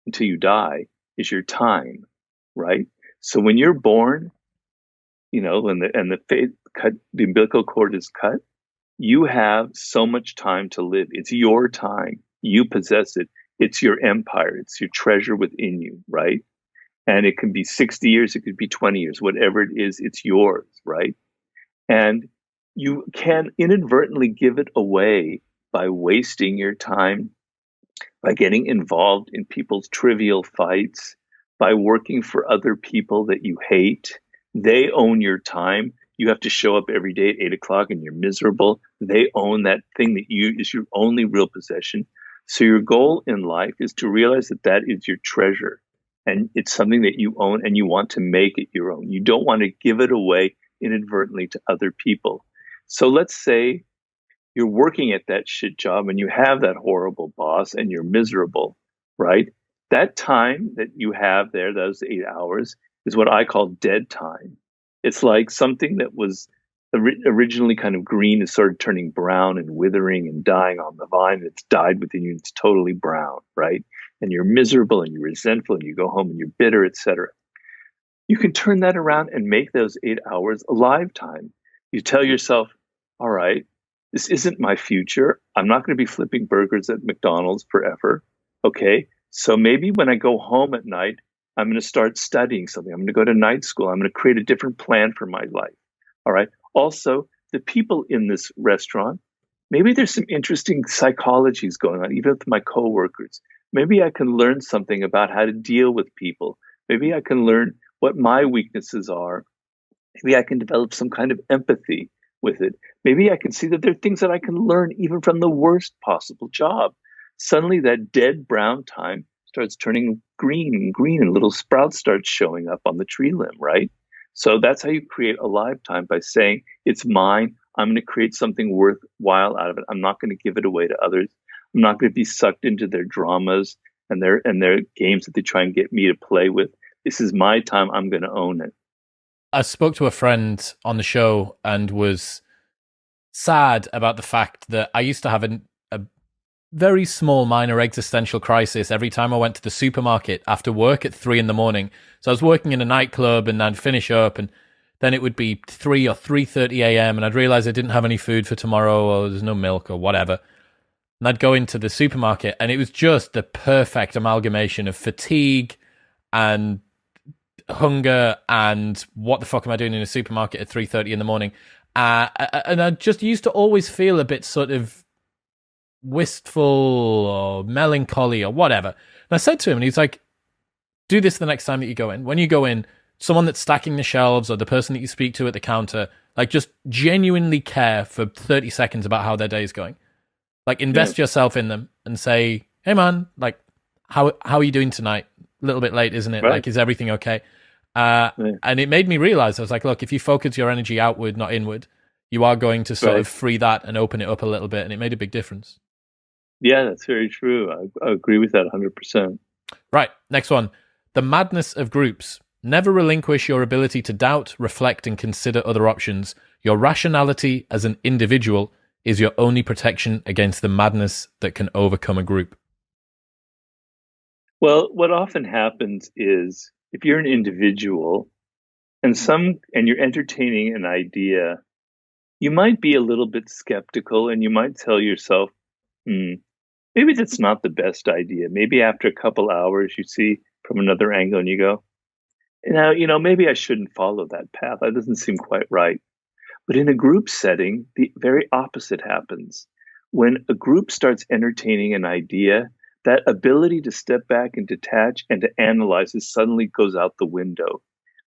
until you die is your time, right? So when you're born, the umbilical cord is cut, you have so much time to live. It's your time. You possess it. It's your empire. It's your treasure within you, right? And it can be 60 years, it could be 20 years, whatever it is, it's yours, right? And you can inadvertently give it away by wasting your time, by getting involved in people's trivial fights, by working for other people that you hate. They own your time. You have to show up every day at 8 o'clock and you're miserable. They own that thing that you is your only real possession. So your goal in life is to realize that that is your treasure and it's something that you own and you want to make it your own. You don't want to give it away inadvertently to other people. So let's say you're working at that shit job and you have that horrible boss and you're miserable, right? That time that you have there, those 8 hours, is what I call dead time. It's like something that was originally kind of green is sort of turning brown and withering and dying on the vine. It's died within you. It's totally brown, right? And you're miserable and you're resentful and you go home and you're bitter, etc. You can turn that around and make those 8 hours a live time. You tell yourself, all right, this isn't my future. I'm not going to be flipping burgers at McDonald's forever. Okay. So maybe when I go home at night, I'm going to start studying something. I'm going to go to night school. I'm going to create a different plan for my life. All right. Also, the people in this restaurant, maybe there's some interesting psychologies going on, even with my coworkers. Maybe I can learn something about how to deal with people. Maybe I can learn what my weaknesses are. Maybe I can develop some kind of empathy with it. Maybe I can see that there are things that I can learn even from the worst possible job. Suddenly that dead brown time starts turning green, and little sprouts start showing up on the tree limb, right? So that's how you create a lifetime, by saying, it's mine. I'm going to create something worthwhile out of it. I'm not going to give it away to others. I'm not going to be sucked into their dramas and their games that they try and get me to play with. This is my time. I'm going to own it. I spoke to a friend on the show and was sad about the fact that I used to have a very small, minor existential crisis every time I went to the supermarket after work at 3 a.m. So I was working in a nightclub and I'd finish up and then it would be 3 or 3:30 a.m. and I'd realize I didn't have any food for tomorrow or there's no milk or whatever. And I'd go into the supermarket and it was just the perfect amalgamation of fatigue and hunger and what the fuck am I doing in a supermarket at 3:30 in the morning? And I just used to always feel a bit sort of wistful or melancholy or whatever. And I said to him, and he's like, do this the next time that you go in. When you go in, someone that's stacking the shelves or the person that you speak to at the counter, like just genuinely care for 30 seconds about how their day is going. Like invest yourself in them and say, hey man, like how are you doing tonight? A little bit late, isn't it? Right. Like, is everything okay? And it made me realize, I was like, look, if you focus your energy outward, not inward, you are going to sort of free that and open it up a little bit. And it made a big difference. Yeah, that's very true. I agree with that 100%. Right. Next one. The madness of groups. Never relinquish your ability to doubt, reflect, and consider other options. Your rationality as an individual is your only protection against the madness that can overcome a group. Well, what often happens is if you're an individual and you're entertaining an idea, you might be a little bit skeptical and you might tell yourself, maybe that's not the best idea. Maybe after a couple hours you see from another angle and you go, maybe I shouldn't follow that path. That doesn't seem quite right. But in a group setting, the very opposite happens. When a group starts entertaining an idea, that ability to step back and detach and to analyze it suddenly goes out the window,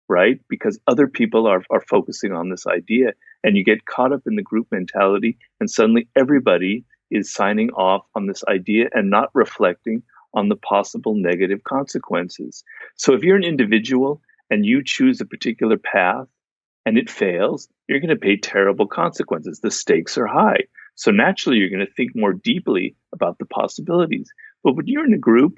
right? Because other people are focusing on this idea and you get caught up in the group mentality and suddenly everybody is signing off on this idea and not reflecting on the possible negative consequences. So if you're an individual and you choose a particular path and it fails, you're going to pay terrible consequences. The stakes are high. So naturally, you're going to think more deeply about the possibilities. But when you're in a group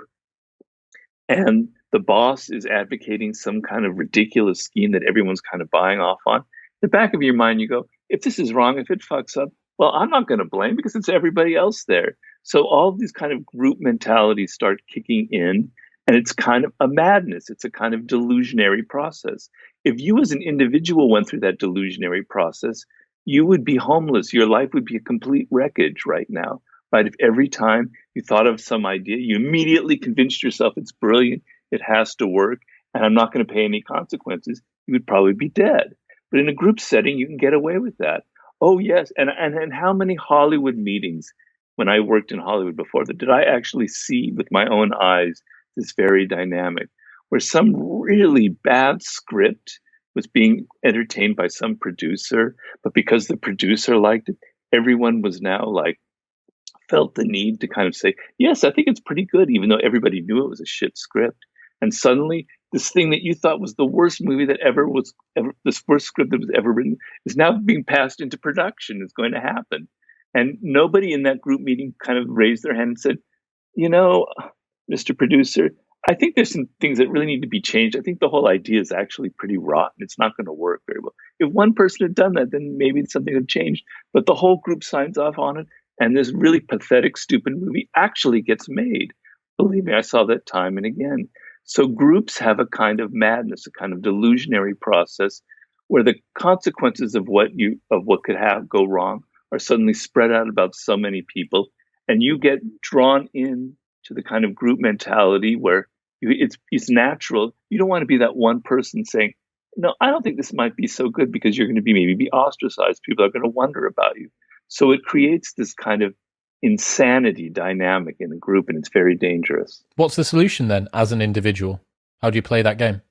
and the boss is advocating some kind of ridiculous scheme that everyone's kind of buying off on, in the back of your mind, you go, if this is wrong, if it fucks up, well, I'm not going to blame because it's everybody else there. So all of these kind of group mentalities start kicking in, and it's kind of a madness. It's a kind of delusionary process. If you as an individual went through that delusionary process, you would be homeless. Your life would be a complete wreckage right now. right? If every time you thought of some idea, you immediately convinced yourself it's brilliant, it has to work, and I'm not going to pay any consequences, you would probably be dead. But in a group setting, you can get away with that. Oh yes, and how many Hollywood meetings when I worked in Hollywood before that did I actually see with my own eyes this very dynamic where some really bad script was being entertained by some producer, but because the producer liked it, everyone was now like felt the need to kind of say, yes, I think it's pretty good, even though everybody knew it was a shit script. And suddenly, this thing that you thought was the worst movie that this worst script that was ever written, is now being passed into production. It's going to happen. And nobody in that group meeting kind of raised their hand and said, you know, Mr. Producer, I think there's some things that really need to be changed. I think the whole idea is actually pretty rotten. It's not going to work very well. If one person had done that, then maybe something had changed. But the whole group signs off on it, and this really pathetic, stupid movie actually gets made. Believe me, I saw that time and again. So groups have a kind of madness, a kind of delusionary process where the consequences of what could have go wrong are suddenly spread out about so many people, and you get drawn in to the kind of group mentality where it's natural. You don't want to be that one person saying, "No, I don't think this might be so good," because you're going to be ostracized. People are going to wonder about you. So it creates this kind of insanity dynamic in a group, and it's very dangerous. What's the solution then as an individual? How do you play that game?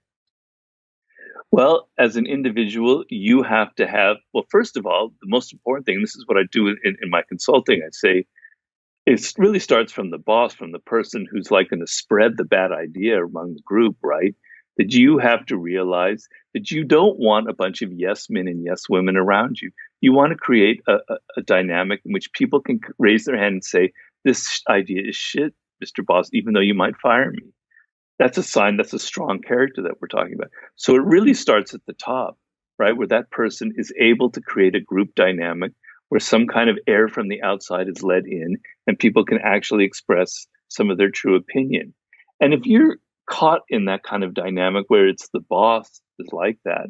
Well, as an individual, you have to have, well, first of all, the most important thing, this is what I do in my consulting, I say, it really starts from the boss, from the person who's like going to spread the bad idea among the group, right? That you have to realize that you don't want a bunch of yes men and yes women around you. You want to create a dynamic in which people can raise their hand and say, this idea is shit, Mr. Boss, even though you might fire me. That's a sign, that's a strong character that we're talking about. So it really starts at the top, right? Where that person is able to create a group dynamic where some kind of air from the outside is let in and people can actually express some of their true opinion. And if you're caught in that kind of dynamic where it's the boss is like that,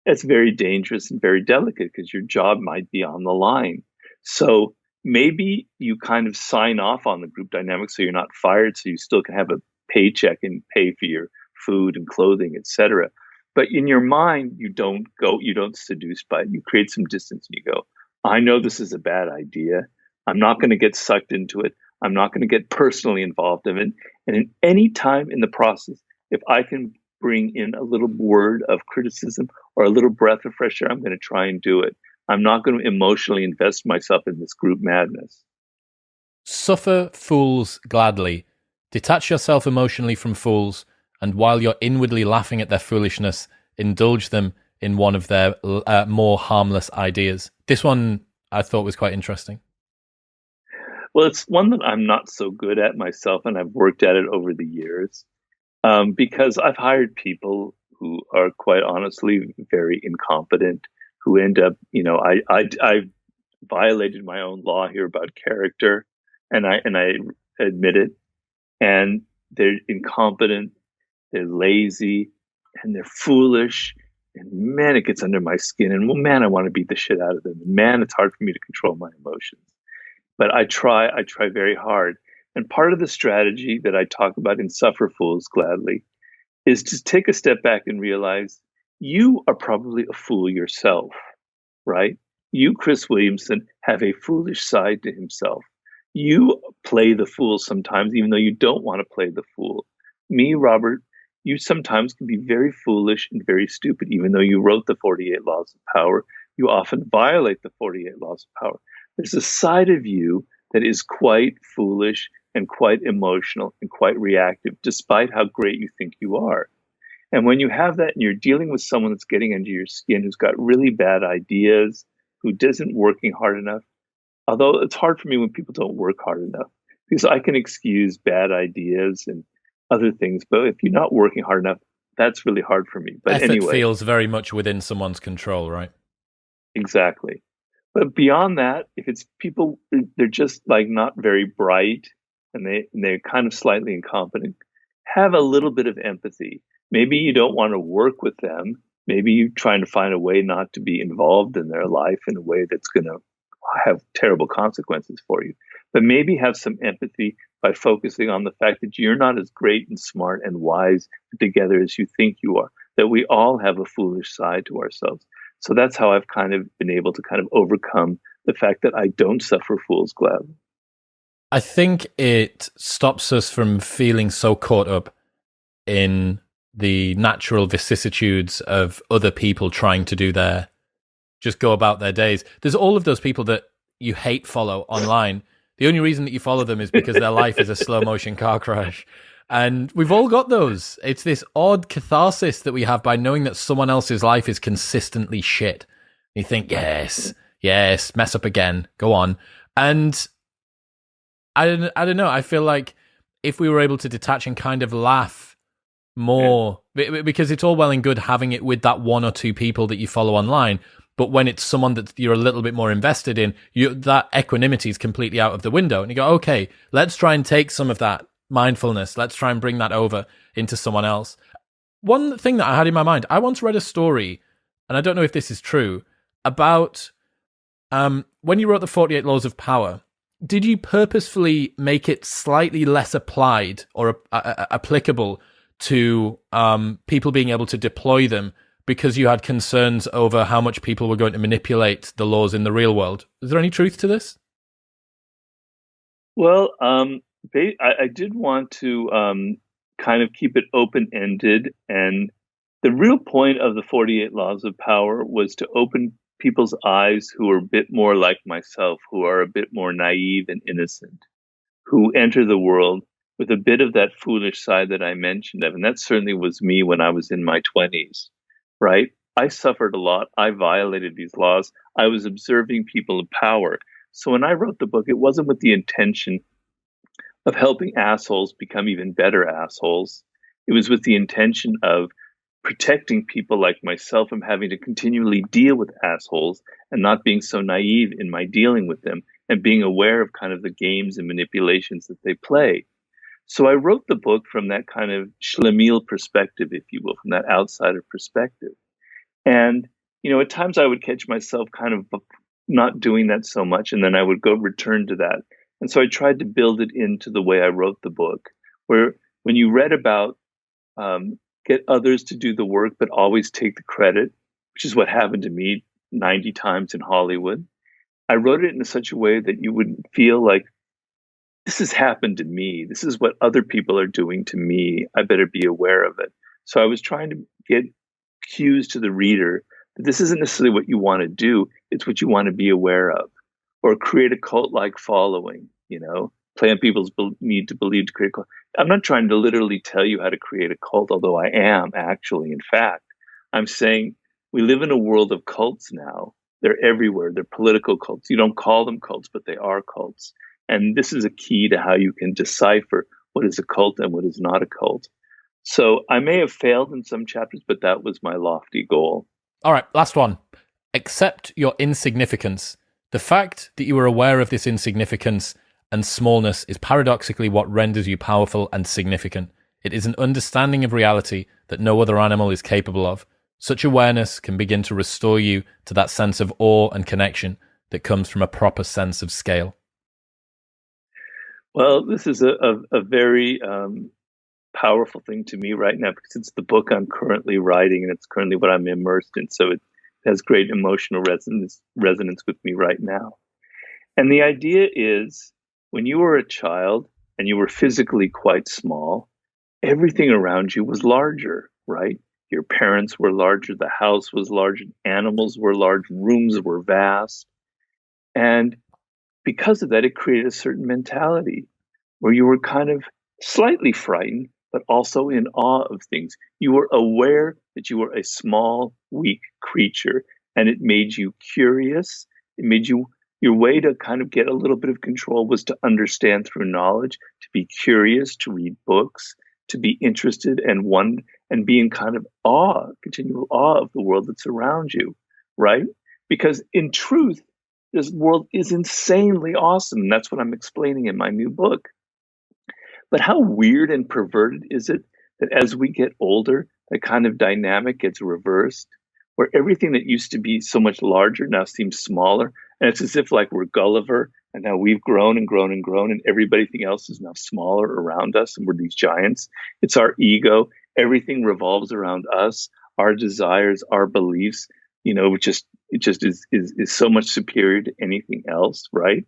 it's very dangerous and very delicate because your job might be on the line. So maybe you kind of sign off on the group dynamic so you're not fired, so you still can have a paycheck and pay for your food and clothing, etc. But in your mind, you don't seduce by it. You create some distance and you go, I know this is a bad idea. I'm not going to get sucked into it. I'm not going to get personally involved in it. And in any time in the process, if I can bring in a little word of criticism or a little breath of fresh air, I'm going to try and do it. I'm not going to emotionally invest myself in this group madness. Suffer fools gladly. Detach yourself emotionally from fools, and while you're inwardly laughing at their foolishness, indulge them in one of their more harmless ideas. This one I thought was quite interesting. Well, it's one that I'm not so good at myself, and I've worked at it over the years because I've hired people who are quite honestly very incompetent, who end up, I violated my own law here about character, and I admit it, and they're incompetent, they're lazy, and they're foolish. And man, it gets under my skin. And well, man, I want to beat the shit out of them. And man, it's hard for me to control my emotions. But I try very hard. And part of the strategy that I talk about in Suffer Fools Gladly is to take a step back and realize you are probably a fool yourself, right? You, Chris Williamson, have a foolish side to himself. You play the fool sometimes, even though you don't want to play the fool. Me, Robert, you sometimes can be very foolish and very stupid, even though you wrote the 48 Laws of Power. You often violate the 48 Laws of Power. There's a side of you that is quite foolish and quite emotional and quite reactive, despite how great you think you are. And when you have that and you're dealing with someone that's getting under your skin, who's got really bad ideas, who isn't working hard enough, although it's hard for me when people don't work hard enough, because I can excuse bad ideas and other things, but if you're not working hard enough, that's really hard for me. But Effort anyway, feels very much within someone's control, right? Exactly. But beyond that, if it's people, they're just like not very bright and they're kind of slightly incompetent, have a little bit of empathy. Maybe you don't want to work with them. Maybe you're trying to find a way not to be involved in their life in a way that's going to have terrible consequences for you. But maybe have some empathy by focusing on the fact that you're not as great and smart and wise together as you think you are, that we all have a foolish side to ourselves. So that's how I've kind of been able to kind of overcome the fact that I don't suffer fool's gladly. I think it stops us from feeling so caught up in the natural vicissitudes of other people trying to do their, just go about their days. There's all of those people that you hate follow online. The only reason that you follow them is because their life is a slow motion car crash. And we've all got those. It's this odd catharsis that we have by knowing that someone else's life is consistently shit. You think, yes, mess up again, go on. And I don't know. I feel like if we were able to detach and kind of laugh more, because it's all well and good having it with that one or two people that you follow online, but when it's someone that you're a little bit more invested in, that equanimity is completely out of the window. And you go, okay, let's try and take some of that mindfulness. Let's try and bring that over into someone else. One thing that I had in my mind, I once read a story, and I don't know if this is true, about when you wrote the 48 Laws of Power, did you purposefully make it slightly less applied or applicable to people being able to deploy them because you had concerns over how much people were going to manipulate the laws in the real world? Is there any truth to this? Well, I did want to kind of keep it open-ended, and the real point of the 48 Laws of Power was to open people's eyes who are a bit more like myself, who are a bit more naive and innocent, who enter the world with a bit of that foolish side that I mentioned of. And that certainly was me when I was in my 20s, right? I suffered a lot. I violated these laws. I was observing people of power. So when I wrote the book, it wasn't with the intention of helping assholes become even better assholes. It was with the intention of protecting people like myself from having to continually deal with assholes and not being so naive in my dealing with them and being aware of kind of the games and manipulations that they play. So I wrote the book from that kind of schlemiel perspective, if you will, from that outsider perspective. And, at times I would catch myself kind of not doing that so much, and then I would go return to that. And so I tried to build it into the way I wrote the book, where when you read about get others to do the work, but always take the credit, which is what happened to me 90 times in Hollywood, I wrote it in such a way that you would feel like, this has happened to me. This is what other people are doing to me. I better be aware of it. So I was trying to get cues to the reader that this isn't necessarily what you want to do. It's what you want to be aware of, or create a cult-like following, play on people's need to believe to create a cult. I'm not trying to literally tell you how to create a cult, although I am actually. In fact, I'm saying we live in a world of cults now. They're everywhere. They're political cults. You don't call them cults, but they are cults. And this is a key to how you can decipher what is a cult and what is not a cult. So I may have failed in some chapters, but that was my lofty goal. All right, last one. Accept your insignificance. The fact that you are aware of this insignificance and smallness is paradoxically what renders you powerful and significant. It is an understanding of reality that no other animal is capable of. Such awareness can begin to restore you to that sense of awe and connection that comes from a proper sense of scale. Well, this is a very powerful thing to me right now, because it's the book I'm currently writing and it's currently what I'm immersed in. So it has great emotional resonance with me right now. And the idea is, when you were a child and you were physically quite small, everything around you was larger, right? Your parents were larger, the house was larger, animals were large, rooms were vast. And because of that, it created a certain mentality where you were kind of slightly frightened, but also in awe of things. You were aware that you were a small, weak creature, and it made you curious. It made you, your way to kind of get a little bit of control was to understand through knowledge, to be curious, to read books, to be interested and be in kind of awe, continual awe of the world that's around you, right? Because in truth, this world is insanely awesome. And that's what I'm explaining in my new book. But how weird and perverted is it that as we get older, that kind of dynamic gets reversed, where everything that used to be so much larger now seems smaller. And it's as if like we're Gulliver and now we've grown and grown and grown and everything else is now smaller around us and we're these giants. It's our ego. Everything revolves around us, our desires, our beliefs, it just is so much superior to anything else, right?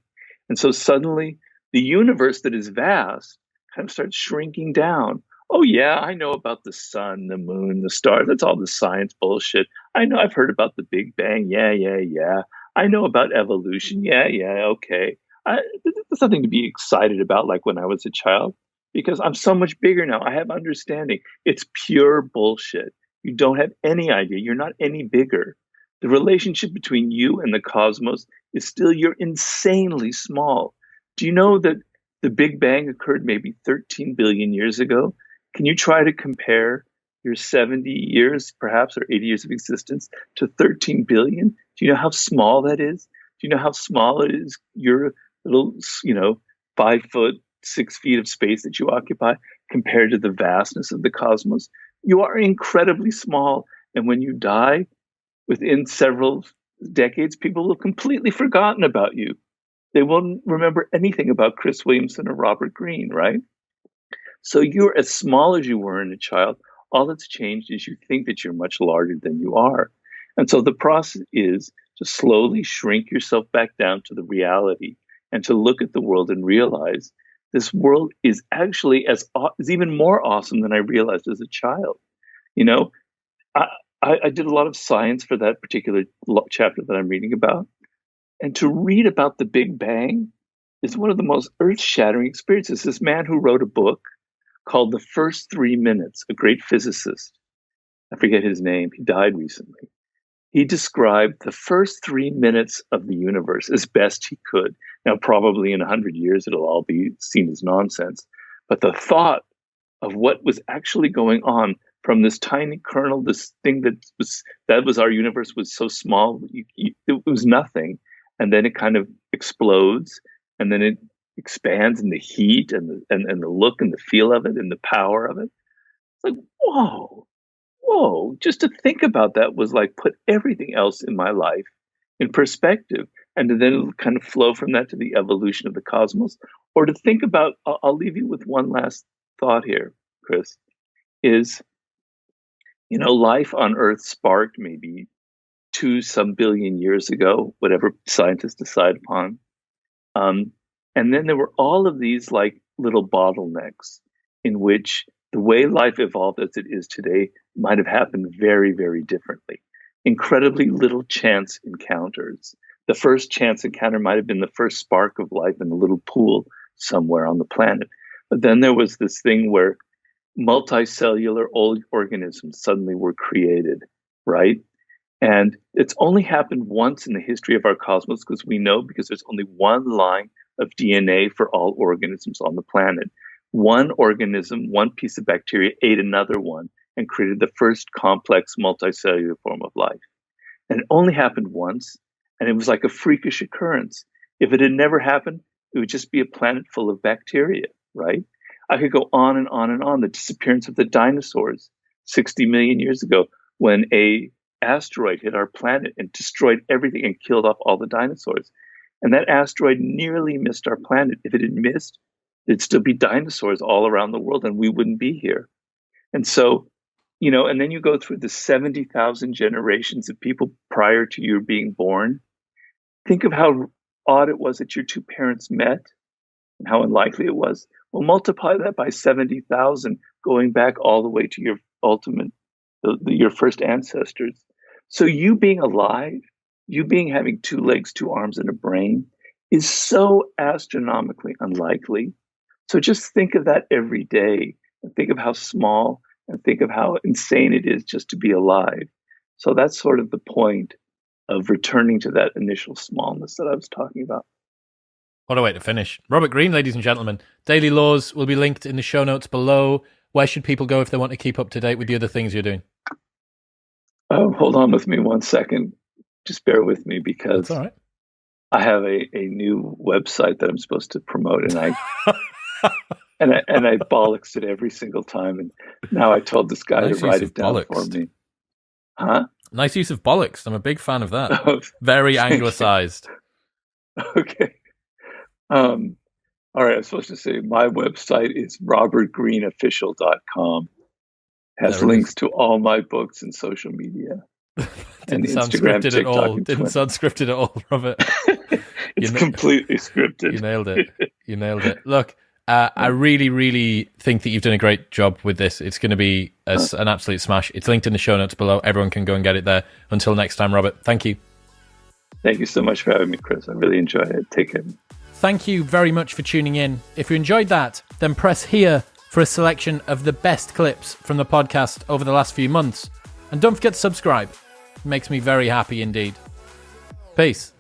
And so suddenly the universe that is vast kind of starts shrinking down. Oh yeah, I know about the sun, the moon, the stars. That's all the science bullshit. I know I've heard about the Big Bang. Yeah, yeah, yeah. I know about evolution. Yeah, yeah, okay. There's nothing to be excited about like when I was a child because I'm so much bigger now. I have understanding. It's pure bullshit. You don't have any idea. You're not any bigger. The relationship between you and the cosmos is still you're insanely small. Do you know that the Big Bang occurred maybe 13 billion years ago? Can you try to compare your 70 years, perhaps, or 80 years of existence to 13 billion? Do you know how small that is? Do you know how small it is, your little, 5 foot, 6 feet of space that you occupy compared to the vastness of the cosmos? You are incredibly small. And when you die, within several decades, people will have completely forgotten about you. They won't remember anything about Chris Williamson or Robert Greene, right? So you're as small as you were in a child. All that's changed is you think that you're much larger than you are. And so the process is to slowly shrink yourself back down to the reality and to look at the world and realize this world is actually is even more awesome than I realized as a child. You know, I, I did a lot of science for that particular chapter that I'm reading about. And to read about the Big Bang is one of the most earth shattering experiences. This man who wrote a book called The First 3 Minutes, a great physicist, I forget his name, he died recently. He described the first 3 minutes of the universe as best he could. Now, probably in 100 years, it'll all be seen as nonsense. But the thought of what was actually going on from this tiny kernel, this thing that was our universe was so small, it was nothing. And then it kind of explodes and then it expands in the heat and the look and the feel of it and the power of it. It's like, whoa, just to think about that was like put everything else in my life in perspective. And to then kind of flow from that to the evolution of the cosmos. Or to think about, I'll leave you with one last thought here, Chris, is, life on Earth sparked maybe two some billion years ago, whatever scientists decide upon. Um, and then there were all of these like little bottlenecks in which the way life evolved as it is today might have happened very, very differently. Incredibly little chance encounters. The first chance encounter might have been the first spark of life in a little pool somewhere on the planet. But then there was this thing where multicellular old organisms suddenly were created, right? And it's only happened once in the history of our cosmos because we know because there's only one line of DNA for all organisms on the planet. One organism, one piece of bacteria ate another one and created the first complex multicellular form of life. And it only happened once, and it was like a freakish occurrence. If it had never happened, it would just be a planet full of bacteria, right? I could go on and on and on. The disappearance of the dinosaurs 60 million years ago when a asteroid hit our planet and destroyed everything and killed off all the dinosaurs. And that asteroid nearly missed our planet. If it had missed, there'd still be dinosaurs all around the world and we wouldn't be here. And so, and then you go through the 70,000 generations of people prior to your being born. Think of how odd it was that your two parents met and how unlikely it was. Well, multiply that by 70,000, going back all the way to your ultimate, your first ancestors. So you being alive, you being having 2 legs, 2 arms, and a brain is so astronomically unlikely. So just think of that every day and think of how small and think of how insane it is just to be alive. So that's sort of the point of returning to that initial smallness that I was talking about. What a way to finish. Robert Greene, ladies and gentlemen. Daily Laws will be linked in the show notes below. Where should people go if they want to keep up to date with the other things you're doing? Hold on with me one second. Just bear with me because that's all right. I have a new website that I'm supposed to promote, and I and I bollocksed it every single time. And now I told this guy to write it down for me. Huh? Nice use of bollocks. I'm a big fan of that. Oh, Very anglicized. Okay. All right. I was supposed to say my website is robertgreeneofficial.com. Has links to all my books and social media. Didn't sound scripted at all. Didn't sound scripted at all, Robert. It's completely scripted. You nailed it. You nailed it. Look, I really, really think that you've done a great job with this. It's going to be an absolute smash. It's linked in the show notes below. Everyone can go and get it there. Until next time, Robert, thank you. Thank you so much for having me, Chris. I really enjoyed it. Take care. Thank you very much for tuning in. If you enjoyed that, then press here for a selection of the best clips from the podcast over the last few months. And don't forget to subscribe. It makes me very happy indeed. Peace.